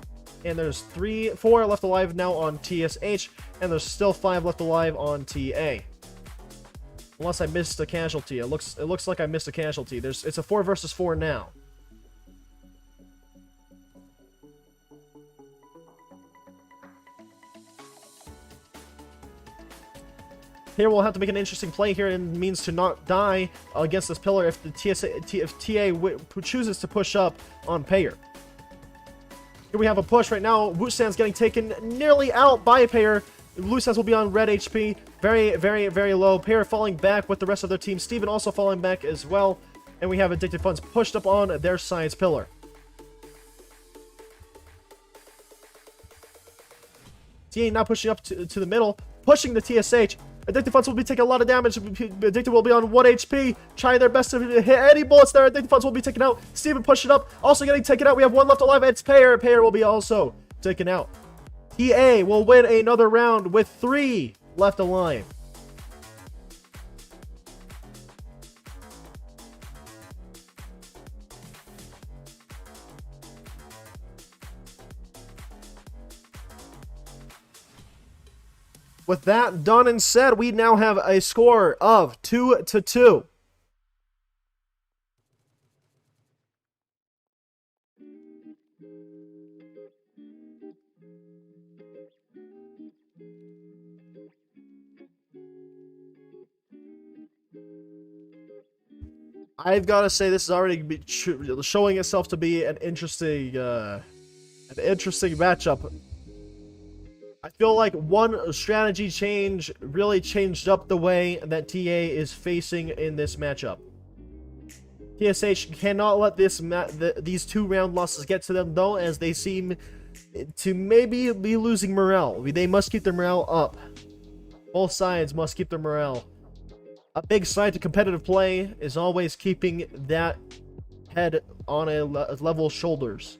and there's 4 left alive now on TSH, and there's still 5 left alive on TA. Unless I missed a casualty. It looks like I missed a casualty. It's a 4 versus 4 now. Here we'll have to make an interesting play here, and means to not die against this pillar if the TA chooses to push up on Payer. Here we have a push right now. Wusan's getting taken nearly out by Payer. Wusan's will be on red HP. Very, very, very low. Payer falling back with the rest of their team. Steven also falling back as well. And we have Addicted Funds pushed up on their side's pillar. TA now pushing up to the middle. Pushing the TSH. Addicted Funds will be taking a lot of damage. Addicted will be on 1 HP. Trying their best to hit any bullets there. Addicted Funds will be taken out. Steven pushing up. Also getting taken out. We have 1 left alive. It's Payer. Payer will be also taken out. TA will win another round with 3 left alive. With that done and said, we now have a score of 2-2. I've got to say, this is already showing itself to be an interesting matchup. I feel like one strategy change really changed up the way that TA is facing in this matchup. TSH cannot let these 2 round losses get to them, though, as they seem to maybe be losing morale. They must keep their morale up. Both sides must keep their morale. A big side to competitive play is always keeping that head on a level shoulders.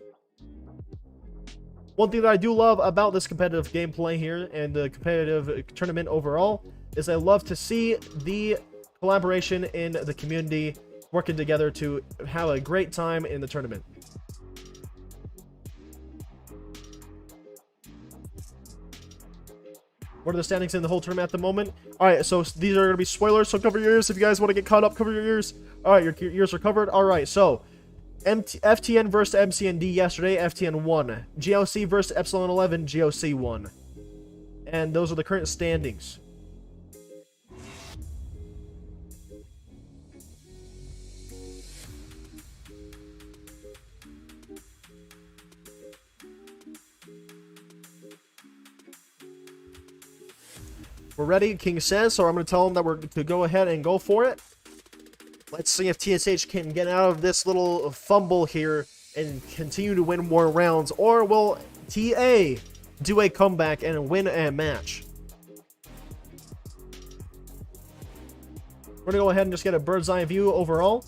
One thing that I do love about this competitive gameplay here and the competitive tournament overall is I love to see the collaboration in the community working together to have a great time in the tournament. What are the standings in the whole tournament at the moment? Alright, so these are going to be spoilers, so cover your ears. If you guys want to get caught up, cover your ears. Alright, your ears are covered. Alright, so FTN versus MCND yesterday, FTN won. GOC versus Epsilon 11, GOC won. And those are the current standings. We're ready, King says, so I'm going to tell him that we're to go ahead and go for it. Let's see if TSH can get out of this little fumble here and continue to win more rounds, or will TA do a comeback and win a match? We're going to go ahead and just get a bird's eye view overall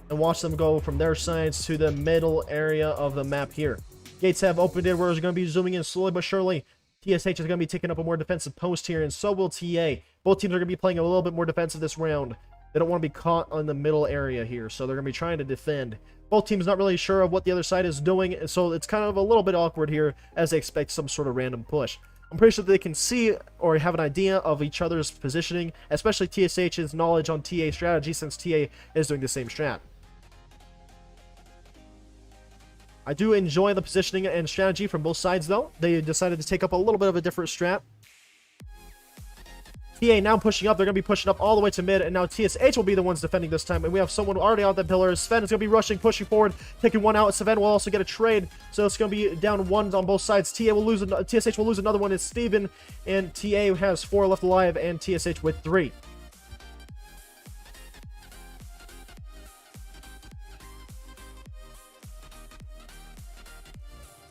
and watch them go from their sides to the middle area of the map here. Gates have opened it. We're going to be zooming in slowly but surely. TSH is going to be taking up a more defensive post here, and so will TA. Both teams are going to be playing a little bit more defensive this round. They don't want to be caught on the middle area here, so they're going to be trying to defend. Both teams not really sure of what the other side is doing, so it's kind of a little bit awkward here as they expect some sort of random push. I'm pretty sure they can see or have an idea of each other's positioning, especially TSH's knowledge on TA strategy, since TA is doing the same strat. I do enjoy the positioning and strategy from both sides, though. They decided to take up a little bit of a different strat. TA now pushing up. They're going to be pushing up all the way to mid, and now TSH will be the ones defending this time. And we have someone already on that pillar. Sven is going to be rushing, pushing forward, taking one out. Sven will also get a trade, so it's going to be down 1 on both sides. TSH will lose another one. It's Steven, and TA has 4 left alive, and TSH with 3.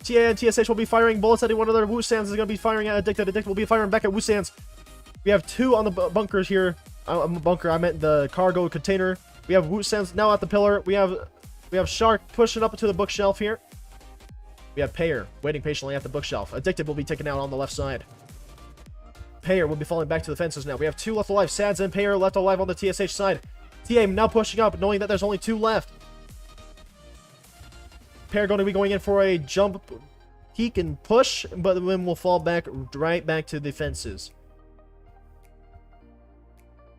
TA and TSH will be firing bullets at one another. Wusan's is going to be firing at Addicted. Addicted will be firing back at Wusan's. We have 2 on the bunkers here. Bunker, I meant the cargo container. We have Wootsands now at the pillar. We have Shark pushing up to the bookshelf here. We have Payer waiting patiently at the bookshelf. Addicted will be taken out on the left side. Payer will be falling back to the fences now. We have 2 left alive. Sads and Payer left alive on the TSH side. TA now pushing up, knowing that there's only 2 left. Payer going to be going in for a jump, peek, and push, but then we'll fall back right back to the fences.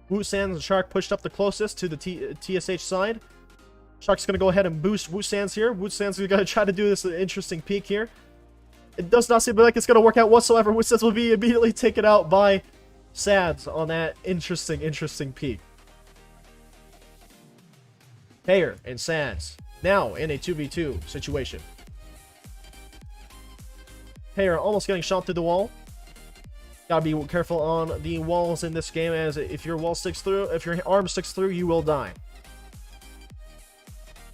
Wootsands and Shark pushed up the closest to the TSH side. Shark's going to go ahead and boost Wootsands here. Wootsands is going to try to do this interesting peek here. It does not seem like it's going to work out whatsoever. Wootsands will be immediately taken out by Sads on that interesting peek. Payer and Sads now in a 2v2 situation. Payer almost getting shot through the wall. Gotta be careful on the walls in this game, as if your wall sticks through, if your arm sticks through, you will die.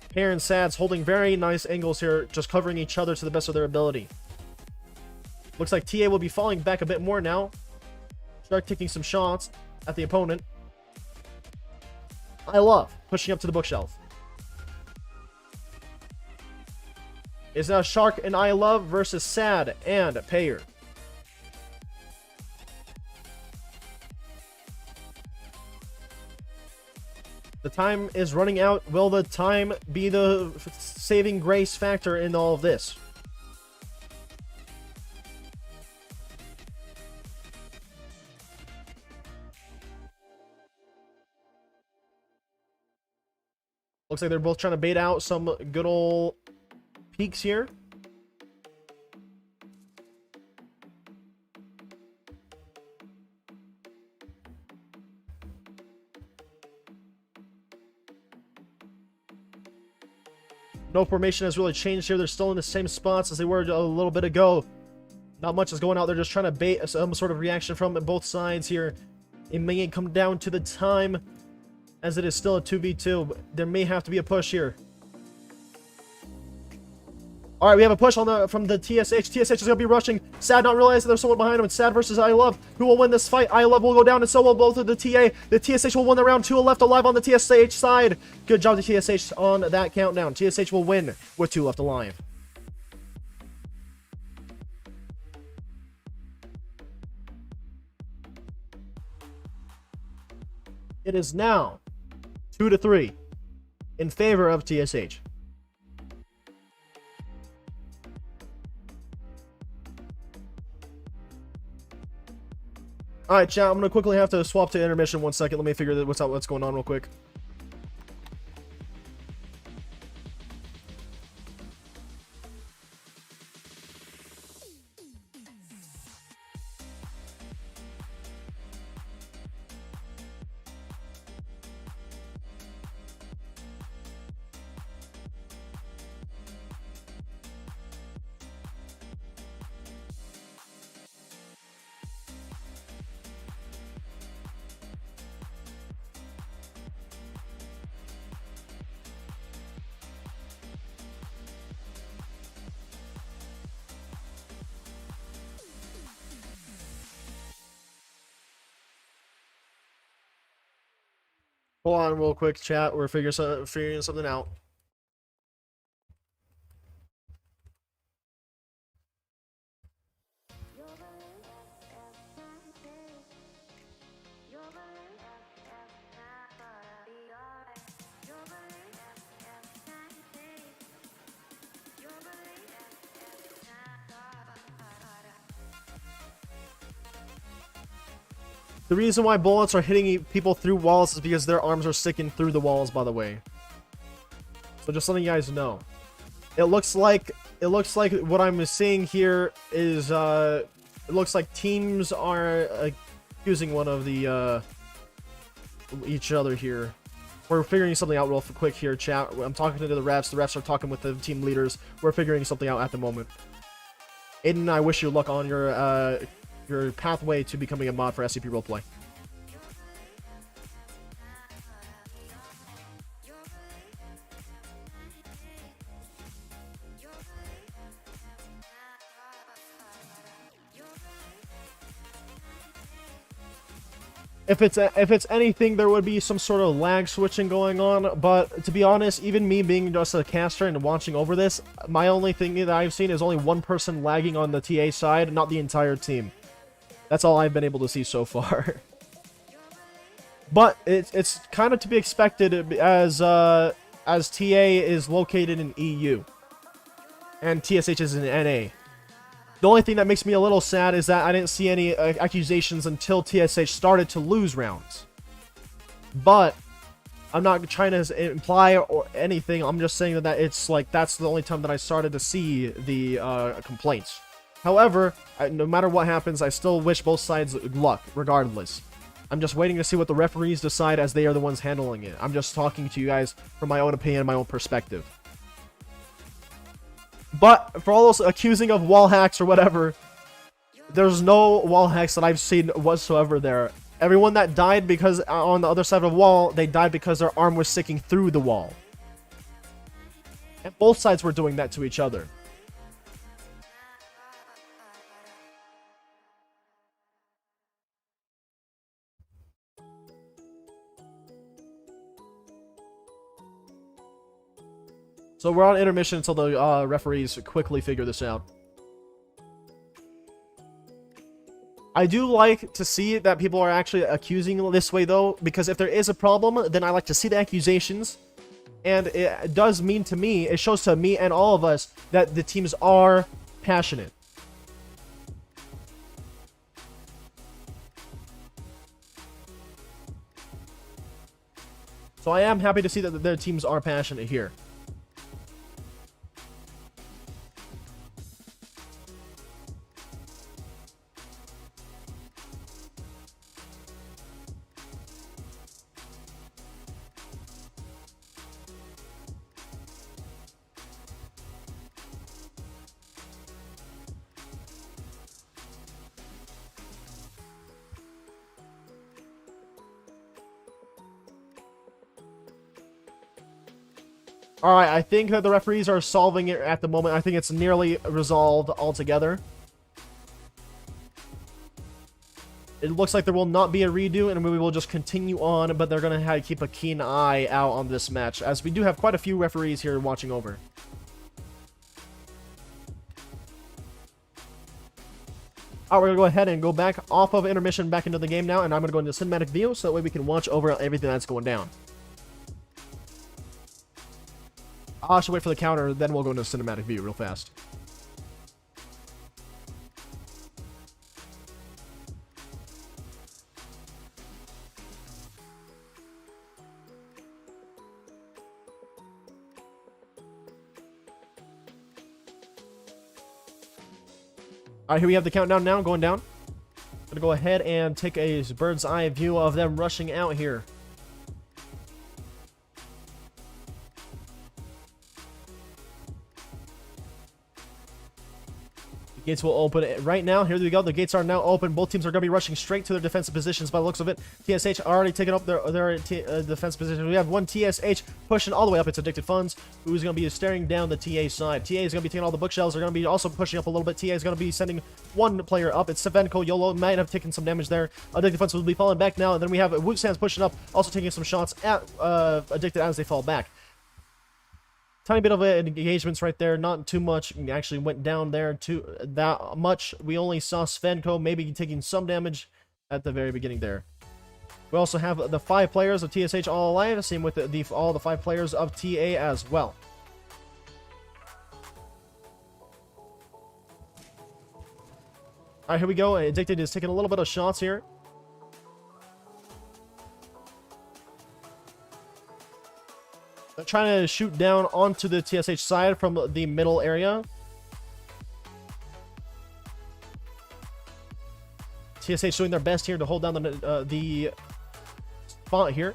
Payer and Sads holding very nice angles here, just covering each other to the best of their ability. Looks like TA will be falling back a bit more now. Start taking some shots at the opponent. I love pushing up to the bookshelf. It's now Shark and I Love versus Sad and Payer. The time is running out. Will the time be the saving grace factor in all of this? Looks like they're both trying to bait out some good old peeks here. No formation has really changed here. They're still in the same spots as they were a little bit ago. Not much is going out. They're just trying to bait some sort of reaction from both sides here. It may come down to the time, as it is still a 2v2. But there may have to be a push here. All right, we have a push on from the TSH. TSH is going to be rushing. Sad not realizing there's someone behind him. It's Sad versus I Love. Who will win this fight? I Love will go down, and so will both of the TA. The TSH will win the round. 2 left alive on the TSH side. Good job to TSH on that countdown. TSH will win with 2 left alive. It is now 2-3 in favor of TSH. Alright, chat, I'm going to quickly have to swap to intermission 1 second. Let me figure what's going on real quick. Hold on real quick, chat. We're figuring something out. The reason why bullets are hitting people through walls is because their arms are sticking through the walls, by the way. So just letting you guys know. It looks like what I'm seeing here is it looks like teams are accusing one of the each other here. We're figuring something out real quick here, chat. I'm talking to the refs. The refs are talking with the team leaders. We're figuring something out at the moment. Aiden, I wish you luck on your pathway to becoming a mod for SCP Roleplay. If it's anything, there would be some sort of lag switching going on, but to be honest, even me being just a caster and watching over this, my only thing that I've seen is only one person lagging on the TA side, not the entire team. That's all I've been able to see so far. But it's kind of to be expected as TA is located in EU and TSH is in NA. The only thing that makes me a little sad is that I didn't see any accusations until TSH started to lose rounds. But I'm not trying to imply or anything. I'm just saying that it's like that's the only time that I started to see the complaints. However, no matter what happens, I still wish both sides luck, regardless. I'm just waiting to see what the referees decide as they are the ones handling it. I'm just talking to you guys from my own opinion, my own perspective. But for all those accusing of wall hacks or whatever, there's no wall hacks that I've seen whatsoever there. Everyone that died because on the other side of the wall, they died because their arm was sticking through the wall. And both sides were doing that to each other. So we're on intermission until the referees quickly figure this out. I do like to see that people are actually accusing this way, though, because if there is a problem, then I like to see the accusations. And it does mean to me, it shows to me and all of us that the teams are passionate. So I am happy to see that their teams are passionate here. Alright, I think that the referees are solving it at the moment. I think it's nearly resolved altogether. It looks like there will not be a redo, and we will just continue on, but they're going to have to keep a keen eye out on this match, as we do have quite a few referees here watching over. Alright, we're going to go ahead and go back off of intermission back into the game now, and I'm going to go into cinematic view, so that way we can watch over everything that's going down. I should wait for the counter, then we'll go into cinematic view real fast. Alright, here we have the countdown now, going down. I'm gonna go ahead and take a bird's eye view of them rushing out here. Gates will open right now. Here we go. The gates are now open. Both teams are going to be rushing straight to their defensive positions by the looks of it. TSH already taken up their defense position. We have one TSH pushing all the way up its addicted funds, who's going to be staring down the TA side. TA is going to be taking all the bookshelves. They're going to be also pushing up a little bit. TA is going to be sending one player up. It's Sevenco. YOLO might have taken some damage there. Addicted funds will be falling back now. And then we have Woot Sands pushing up, also taking some shots at addicted as they fall back. Tiny bit of engagements right there, not too much. Actually went down there to that much. We only saw Svenko maybe taking some damage at the very beginning there. We also have the 5 players of TSH all alive, same with all the 5 players of TA as well. Alright, here we go. Addicted is taking a little bit of shots here. Trying to shoot down onto the TSH side from the middle area. TSH doing their best here to hold down the spot here.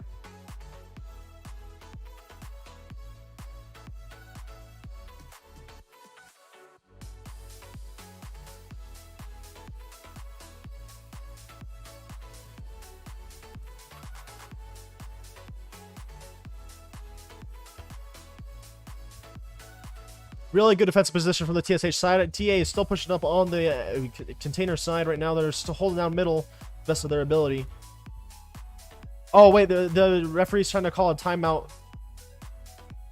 Really good defensive position from the TSH side. TA is still pushing up on the container side right now. They're still holding down middle, best of their ability. Oh, wait, the referee's trying to call a timeout.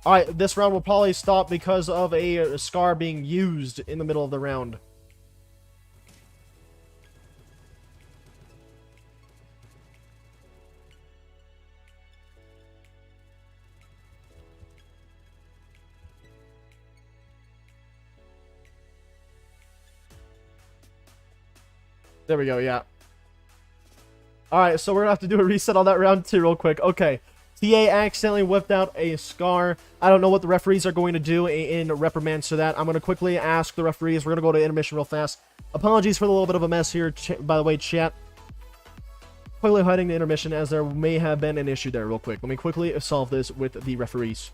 Alright, this round will probably stop because of a SCR being used in the middle of the round. There we go, yeah. Alright, so we're gonna have to do a reset on that round 2 real quick. Okay. TA accidentally whipped out a SCR. I don't know what the referees are going to do in reprimands to that. I'm going to quickly ask the referees. We're going to go to intermission real fast. Apologies for the little bit of a mess here, by the way, chat. Quickly hiding the intermission as there may have been an issue there real quick. Let me quickly solve this with the referees.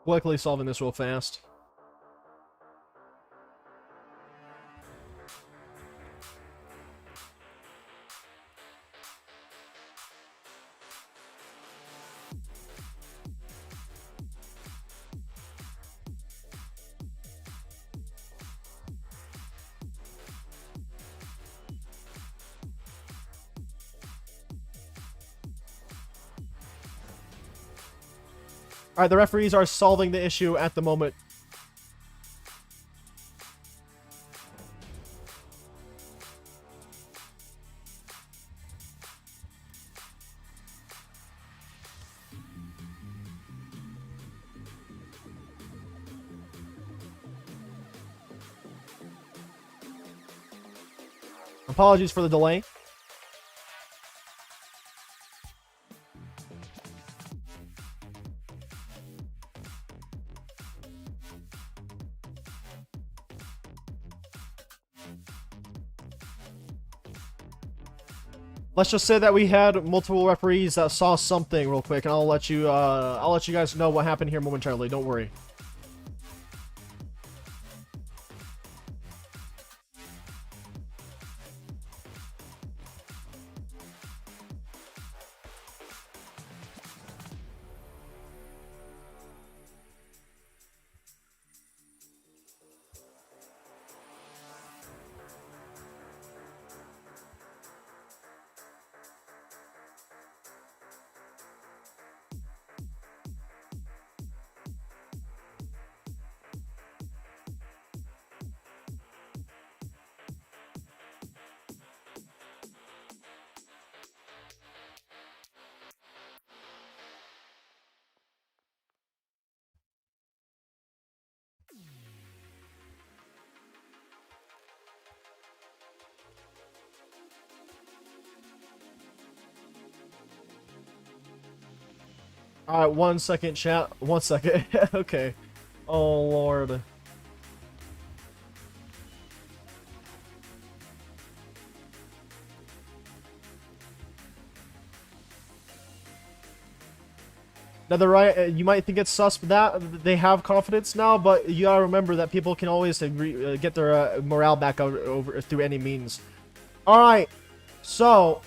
Quickly solving this real fast. Alright, the referees are solving the issue at the moment. Apologies for the delay. Let's just say that we had multiple referees that saw something real quick, and I'll let you guys know what happened here momentarily. Don't worry. Alright, 1 second, chat. 1 second. Okay. Oh, Lord. Now, you might think it's sus that they have confidence now, but you gotta remember that people can always get their morale back over through any means. Alright, so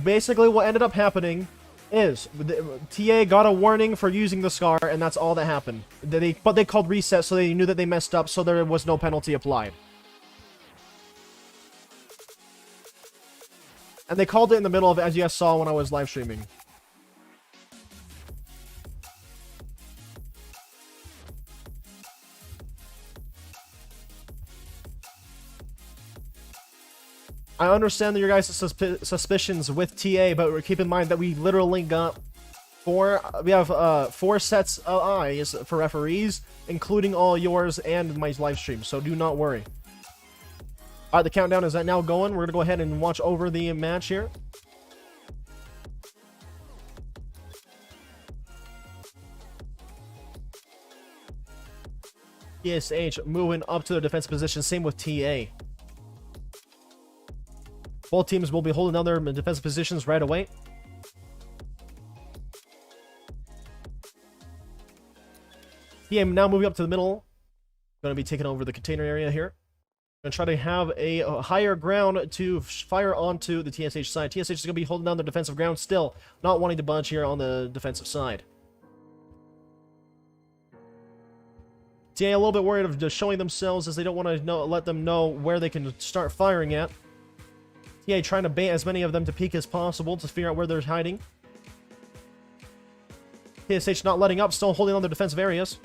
basically what ended up happening is TA got a warning for using the SCR, and that's all that happened. But they called reset, so they knew that they messed up, so there was no penalty applied. And they called it in the middle of it, as you guys saw when I was live streaming. I understand that your guys' suspicions with TA, but keep in mind that we literally got we have 4 sets of eyes for referees, including all yours and my live stream, so do not worry. All right, the countdown is now going. We're going to go ahead and watch over the match here. TSH moving up to their defensive position. Same with TA. Both teams will be holding down their defensive positions right away. TA now moving up to the middle. Going to be taking over the container area here. Going to try to have a higher ground to fire onto the TSH side. TSH is going to be holding down their defensive ground still, not wanting to budge here on the defensive side. TA a little bit worried of just showing themselves, as they don't want to let them know where they can start firing at. TA trying to bait as many of them to peek as possible to figure out where they're hiding. TSH not letting up, still holding on their defensive areas.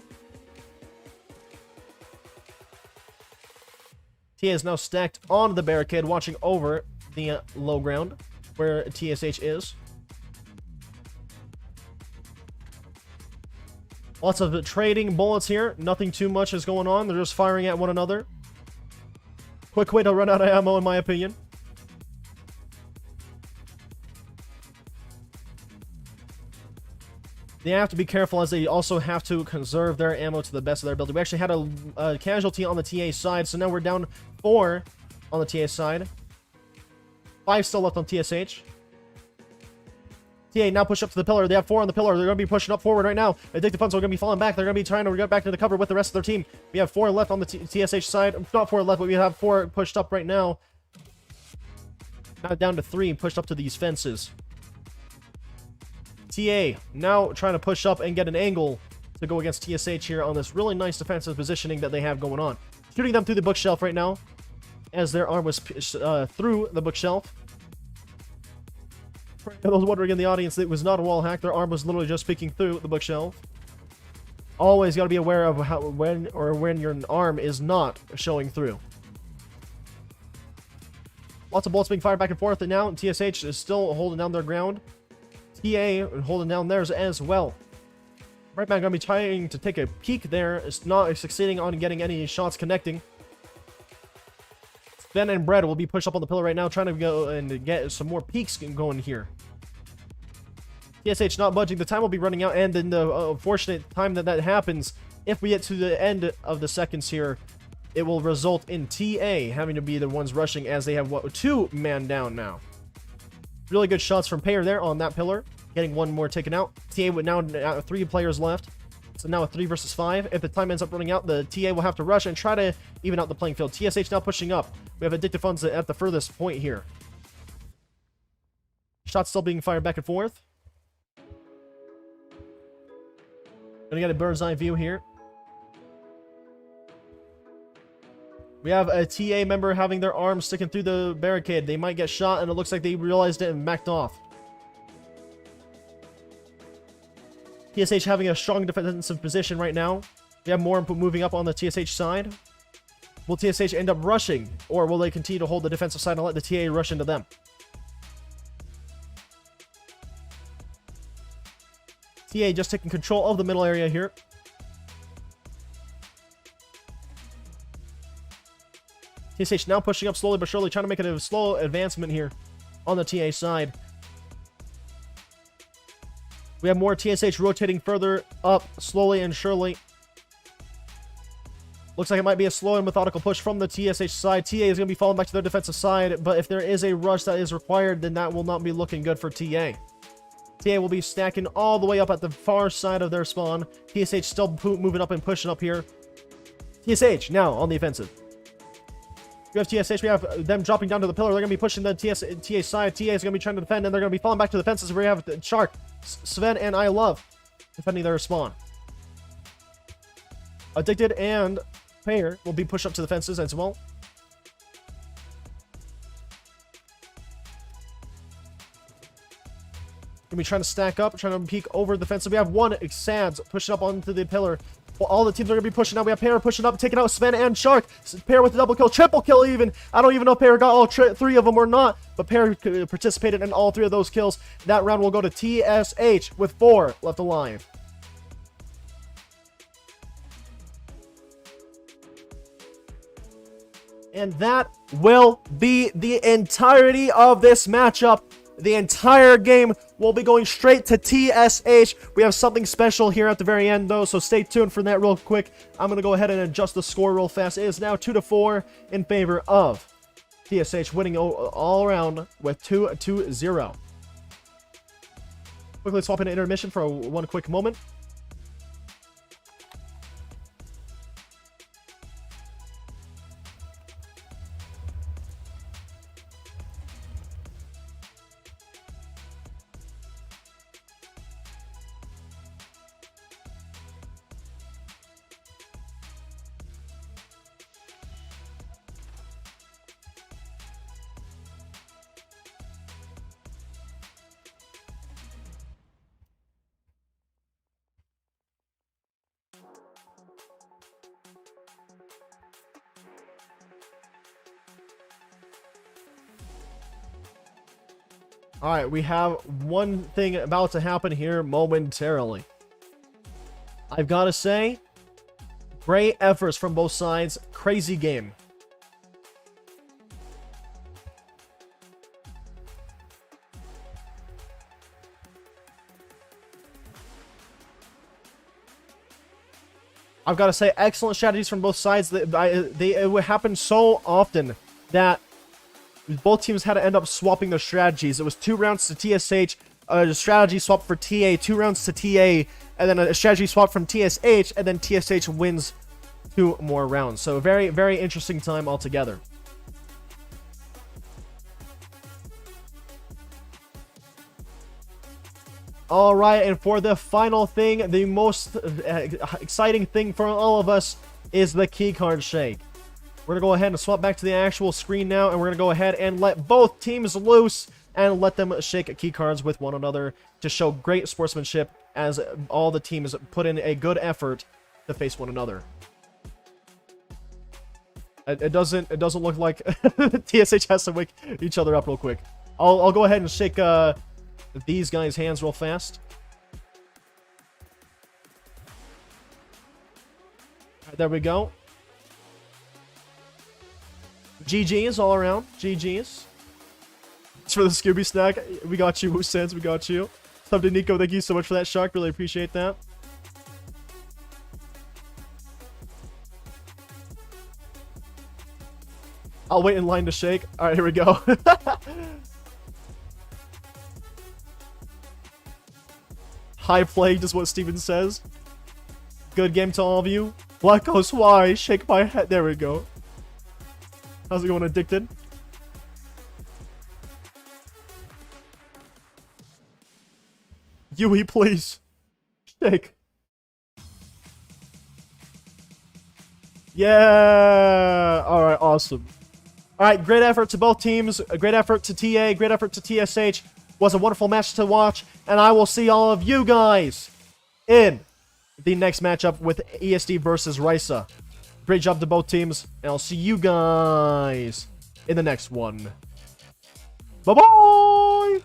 TA is now stacked on the barricade, watching over the low ground where TSH is. Lots of trading bullets here. Nothing too much is going on. They're just firing at one another. Quick way to run out of ammo, in my opinion. They have to be careful, as they also have to conserve their ammo to the best of their ability. We actually had a casualty on the TA side, so now we're down 4 on the TA side. 5 still left on TSH. TA now push up to the pillar. They have 4 on the pillar. They're going to be pushing up forward right now. Addictive Funds are going to be falling back. They're going to be trying to get back to the cover with the rest of their team. We have 4 left on the TSH side. Not 4 left, but we have 4 pushed up right now. Now down to 3 pushed up to these fences. TA now trying to push up and get an angle to go against TSH here on this really nice defensive positioning that they have going on. Shooting them through the bookshelf right now, as their arm was through the bookshelf. For those wondering in the audience, it was not a wall hack. Their arm was literally just peeking through the bookshelf. Always got to be aware of when your arm is not showing through. Lots of bullets being fired back and forth, and now TSH is still holding down their ground. TA holding down theirs as well. Right back, going to be trying to take a peek there. It's not succeeding on getting any shots connecting. Ben and Brett will be pushed up on the pillar right now, trying to go and get some more peeks going here. TSH not budging. The time will be running out, and in the unfortunate time that happens, if we get to the end of the seconds here, it will result in TA having to be the ones rushing, as they have 2 man down now. Really good shots from Payer there on that pillar, getting 1 more taken out. TA with now 3 players left, so now a 3 versus 5. If the time ends up running out, the TA will have to rush and try to even out the playing field. TSH now pushing up. We have Addictive Funds at the furthest point here. Shots still being fired back and forth. Gonna get a bird's eye view here. We have a TA member having their arm sticking through the barricade. They might get shot, and it looks like they realized it and backed off. TSH having a strong defensive position right now. We have more moving up on the TSH side. Will TSH end up rushing, or will they continue to hold the defensive side and let the TA rush into them? TA just taking control of the middle area here. TSH now pushing up slowly but surely, trying to make it a slow advancement here on the TA side. We have more TSH rotating further up, slowly and surely. Looks like it might be a slow and methodical push from the TSH side. TA is going to be falling back to their defensive side, but if there is a rush that is required, then that will not be looking good for TA. TA will be stacking all the way up at the far side of their spawn. TSH still moving up and pushing up here. TSH now on the offensive. We have TSH, we have them dropping down to the pillar. They're going to be pushing the TA side. TA is going to be trying to defend, and they're going to be falling back to the fences. We have Shark, Sven, and I Love defending their spawn. Addicted and Payer will be pushed up to the fences as well. Going to be trying to stack up, trying to peek over the fence. So we have 1 Sads pushing up onto the pillar. Well, all the teams are going to be pushing out. We have Payer pushing up, taking out Sven and Shark. Payer with the double kill, triple kill even. I don't even know if Payer got all 3 of them or not, but Payer participated in all 3 of those kills. That round will go to TSH with 4 left alive. And that will be the entirety of this matchup. The entire game will be going straight to TSH. We have something special here at the very end, though, so stay tuned for that real quick. I'm going to go ahead and adjust the score real fast. It is now 2-4 in favor of TSH, winning all around with 2-0. Quickly swap into intermission for one quick moment. Alright, we have one thing about to happen here momentarily. I've got to say, great efforts from both sides. Crazy game. I've got to say, excellent strategies from both sides. It would happen so often that both teams had to end up swapping their strategies. It was 2 rounds to TSH, a strategy swap for TA, 2 rounds to TA, and then a strategy swap from TSH, and then TSH wins 2 more rounds. So very, very interesting time altogether. Alright, and for the final thing, the most exciting thing for all of us is the keycard shake. We're going to go ahead and swap back to the actual screen now, and we're going to go ahead and let both teams loose and let them shake key cards with one another to show great sportsmanship as all the teams put in a good effort to face one another. It doesn't look like TSH has to wake each other up real quick. I'll go ahead and shake these guys' hands real fast. All right, there we go. GG's all around. GG's. It's for the Scooby snack. We got you, Who Sense. We got you. Sub to Nico. Thank you so much for that, Shark. Really appreciate that. I'll wait in line to shake. All right, here we go. High play, just what Steven says. Good game to all of you. Black Ghost, why? Shake my head. There we go. How's it going, Addicted? Yui, please. Shake. Yeah! Alright, awesome. Alright, great effort to both teams. A great effort to TA. Great effort to TSH. Was a wonderful match to watch. And I will see all of you guys in the next matchup with ESD versus Risa. Great job to both teams, and I'll see you guys in the next one. Bye-bye!